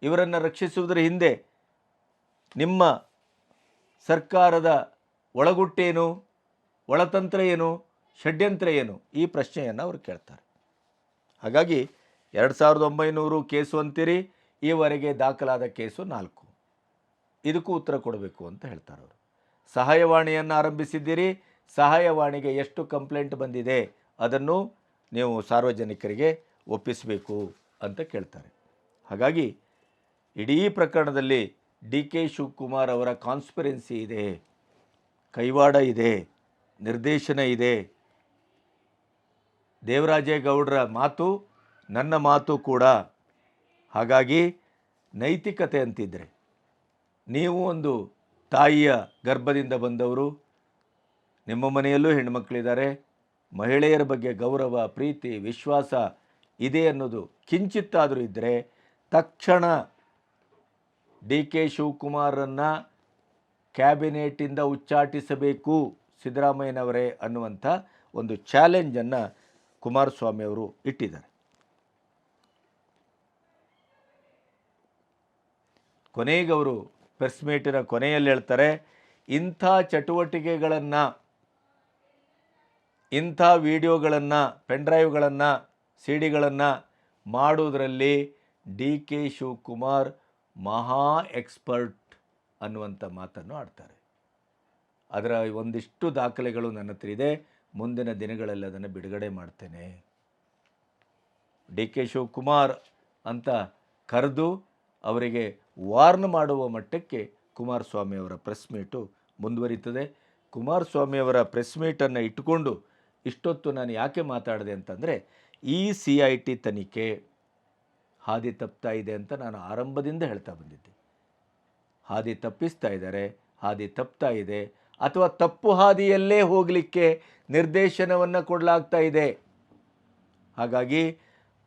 ಇವರನ್ನು ರಕ್ಷಿಸುವುದರ ಹಿಂದೆ ನಿಮ್ಮ ಸರ್ಕಾರದ ಒಳಗುಟ್ಟೇನು, ಒಳತಂತ್ರ ಏನು, ಷಡ್ಯಂತ್ರ ಏನು? ಈ ಪ್ರಶ್ನೆಯನ್ನು ಅವರು ಕೇಳ್ತಾರೆ. ಹಾಗಾಗಿ 2900 ಕೇಸು ಅಂತೀರಿ, ಈವರೆಗೆ ದಾಖಲಾದ ಕೇಸು 4. ಇದಕ್ಕೂ ಉತ್ತರ ಕೊಡಬೇಕು ಅಂತ ಹೇಳ್ತಾರೆ ಅವರು. ಸಹಾಯವಾಣಿಯನ್ನು ಆರಂಭಿಸಿದ್ದೀರಿ, ಸಹಾಯವಾಣಿಗೆ ಎಷ್ಟು ಕಂಪ್ಲೇಂಟ್ ಬಂದಿದೆ ಅದನ್ನು ನೀವು ಸಾರ್ವಜನಿಕರಿಗೆ ಒಪ್ಪಿಸಬೇಕು ಅಂತ ಕೇಳ್ತಾರೆ. ಹಾಗಾಗಿ ಇಡೀ ಪ್ರಕರಣದಲ್ಲಿ DK ಶಿವಕುಮಾರ್ ಅವರ ಕಾನ್ಸ್ಪಿರೆನ್ಸಿ ಇದೆ, ಕೈವಾಡ ಇದೆ, ನಿರ್ದೇಶನ ಇದೆ. ದೇವರಾಜೇಗೌಡರ ಮಾತು ನನ್ನ ಮಾತು ಕೂಡ. ಹಾಗಾಗಿ ನೈತಿಕತೆ ಅಂತಿದ್ದರೆ, ನೀವು ಒಂದು ತಾಯಿಯ ಗರ್ಭದಿಂದ ಬಂದವರು, ನಿಮ್ಮ ಮನೆಯಲ್ಲೂ ಹೆಣ್ಣುಮಕ್ಕಳಿದ್ದಾರೆ, ಮಹಿಳೆಯರ ಬಗ್ಗೆ ಗೌರವ, ಪ್ರೀತಿ, ವಿಶ್ವಾಸ ಇದೆ ಅನ್ನೋದು ಕಿಂಚಿತ್ತಾದರೂ ಇದ್ದರೆ ತಕ್ಷಣ DK ಶಿವಕುಮಾರನ್ನು ಕ್ಯಾಬಿನೆಟಿಂದ ಉಚ್ಚಾಟಿಸಬೇಕು ಸಿದ್ದರಾಮಯ್ಯನವರೇ ಅನ್ನುವಂಥ ಒಂದು ಚಾಲೆಂಜನ್ನು ಕುಮಾರಸ್ವಾಮಿ ಅವರು ಇಟ್ಟಿದ್ದಾರೆ. ಕೊನೆಗೆ ಅವರು ಪ್ರೆಸ್ ಮೀಟಿನ ಕೊನೆಯಲ್ಲಿ ಹೇಳ್ತಾರೆ, ಇಂಥ ಚಟುವಟಿಕೆಗಳನ್ನು, ಇಂಥ ವಿಡಿಯೋಗಳನ್ನು, ಪೆನ್ಡ್ರೈವ್ಗಳನ್ನು, ಸಿಡಿಗಳನ್ನು ಮಾಡುವುದರಲ್ಲಿ DK ಶಿವಕುಮಾರ್ ಮಹಾ ಎಕ್ಸ್ಪರ್ಟ್ ಅನ್ನುವಂಥ ಮಾತನ್ನು ಆಡ್ತಾರೆ. ಅದರ ಒಂದಿಷ್ಟು ದಾಖಲೆಗಳು ನನ್ನ ಹತ್ರ ಇದೆ, ಮುಂದಿನ ದಿನಗಳಲ್ಲಿ ಅದನ್ನು ಬಿಡುಗಡೆ ಮಾಡ್ತೇನೆ. DK ಶಿವಕುಮಾರ್ ಅಂತ ಕರೆದು ಅವರಿಗೆ ವಾರ್ನ್ ಮಾಡುವ ಮಟ್ಟಕ್ಕೆ ಕುಮಾರಸ್ವಾಮಿ ಅವರ ಪ್ರೆಸ್ ಮೀಟು ಮುಂದುವರಿತದೆ. ಕುಮಾರಸ್ವಾಮಿ ಅವರ ಪ್ರೆಸ್ ಮೀಟನ್ನು ಇಟ್ಟುಕೊಂಡು ಇಷ್ಟೊತ್ತು ನಾನು ಯಾಕೆ ಮಾತಾಡಿದೆ ಅಂತಂದರೆ, ಈ CIT ತನಿಖೆ ಹಾದಿ ತಪ್ತಾ ಇದೆ ಅಂತ ನಾನು ಆರಂಭದಿಂದ ಹೇಳ್ತಾ ಬಂದಿದ್ದೆ. ಹಾದಿ ತಪ್ಪಿಸ್ತಾ ಇದ್ದಾರೆ, ಹಾದಿ ತಪ್ತಾ ಇದೆ, ಅಥವಾ ತಪ್ಪು ಹಾದಿಯಲ್ಲೇ ಹೋಗಲಿಕ್ಕೆ ನಿರ್ದೇಶನವನ್ನು ಕೊಡಲಾಗ್ತಾ ಇದೆ. ಹಾಗಾಗಿ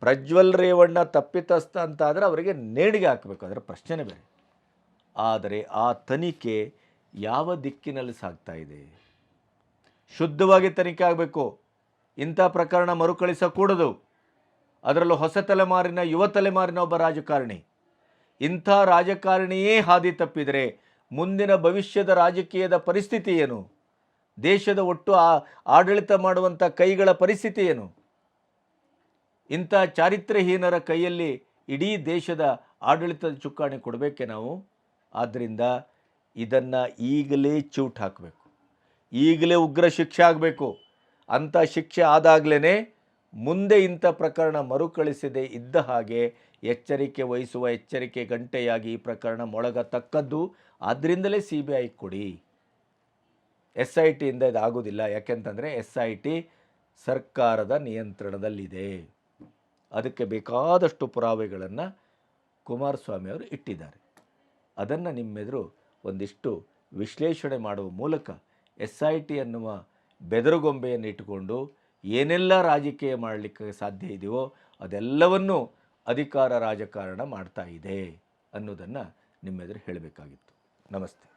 ಪ್ರಜ್ವಲ್ ರೇವಣ್ಣ ತಪ್ಪಿತಸ್ಥ ಅಂತಾದರೆ ಅವರಿಗೆ ನೇಣಿಗೆ ಹಾಕಬೇಕು, ಅದರ ಪ್ರಶ್ನೆ ಬೇರೆ. ಆದರೆ ಆ ತನಿಖೆ ಯಾವ ದಿಕ್ಕಿನಲ್ಲಿ ಸಾಗ್ತಾ ಇದೆ? ಶುದ್ಧವಾಗಿ ತನಿಖೆ ಆಗಬೇಕು. ಇಂಥ ಪ್ರಕರಣ ಮರುಕಳಿಸಕೂಡದು. ಅದರಲ್ಲೂ ಹೊಸ ತಲೆಮಾರಿನ, ಯುವ ತಲೆಮಾರಿನ ಒಬ್ಬ ರಾಜಕಾರಣಿ, ಇಂಥ ರಾಜಕಾರಣಿಯೇ ಹಾದಿ ತಪ್ಪಿದರೆ ಮುಂದಿನ ಭವಿಷ್ಯದ ರಾಜಕೀಯದ ಪರಿಸ್ಥಿತಿ ಏನು? ದೇಶದ ಒಟ್ಟು ಆಡಳಿತ ಮಾಡುವಂಥ ಕೈಗಳ ಪರಿಸ್ಥಿತಿ ಏನು? ಇಂಥ ಚಾರಿತ್ರ್ಯಹೀನರ ಕೈಯಲ್ಲಿ ಇಡೀ ದೇಶದ ಆಡಳಿತದ ಚುಕ್ಕಾಣಿ ಕೊಡಬೇಕೆ ನಾವು? ಆದ್ದರಿಂದ ಇದನ್ನು ಈಗಲೇ ಚೂಟ್ ಹಾಕಬೇಕು, ಈಗಲೇ ಉಗ್ರ ಶಿಕ್ಷೆ ಆಗಬೇಕು. ಅಂಥ ಶಿಕ್ಷೆ ಆದಾಗಲೇ ಮುಂದೆ ಇಂಥ ಪ್ರಕರಣ ಮರುಕಳಿಸದೆ ಇದ್ದ ಹಾಗೆ ಎಚ್ಚರಿಕೆ ವಹಿಸುವ ಎಚ್ಚರಿಕೆ ಗಂಟೆಯಾಗಿ ಈ ಪ್ರಕರಣ ಮೊಳಗತಕ್ಕದ್ದು. ಆದ್ದರಿಂದಲೇ CBI ಕೊಡಿ. SITಯಿಂದ ಇದಾಗೋದಿಲ್ಲ. ಯಾಕೆಂತಂದರೆ SIT ಸರ್ಕಾರದ ನಿಯಂತ್ರಣದಲ್ಲಿದೆ. ಅದಕ್ಕೆ ಬೇಕಾದಷ್ಟು ಪುರಾವೆಗಳನ್ನು ಕುಮಾರಸ್ವಾಮಿ ಅವರು ಇಟ್ಟಿದ್ದಾರೆ. ಅದನ್ನು ನಿಮ್ಮೆದುರು ಒಂದಿಷ್ಟು ವಿಶ್ಲೇಷಣೆ ಮಾಡುವ ಮೂಲಕ SIT ಅನ್ನುವ ಬೆದರುಗೊಂಬೆಯನ್ನು ಇಟ್ಟುಕೊಂಡು ಏನೆಲ್ಲ ರಾಜಕೀಯ ಮಾಡಲಿಕ್ಕೆ ಸಾಧ್ಯ ಇದೆಯೋ ಅದೆಲ್ಲವನ್ನೂ ಅಧಿಕಾರ ರಾಜಕಾರಣ ಮಾಡ್ತಾ ಇದೆ ಅನ್ನೋದನ್ನು ನಿಮ್ಮೆದುರು ಹೇಳಬೇಕಾಗಿತ್ತು. ನಮಸ್ತೆ.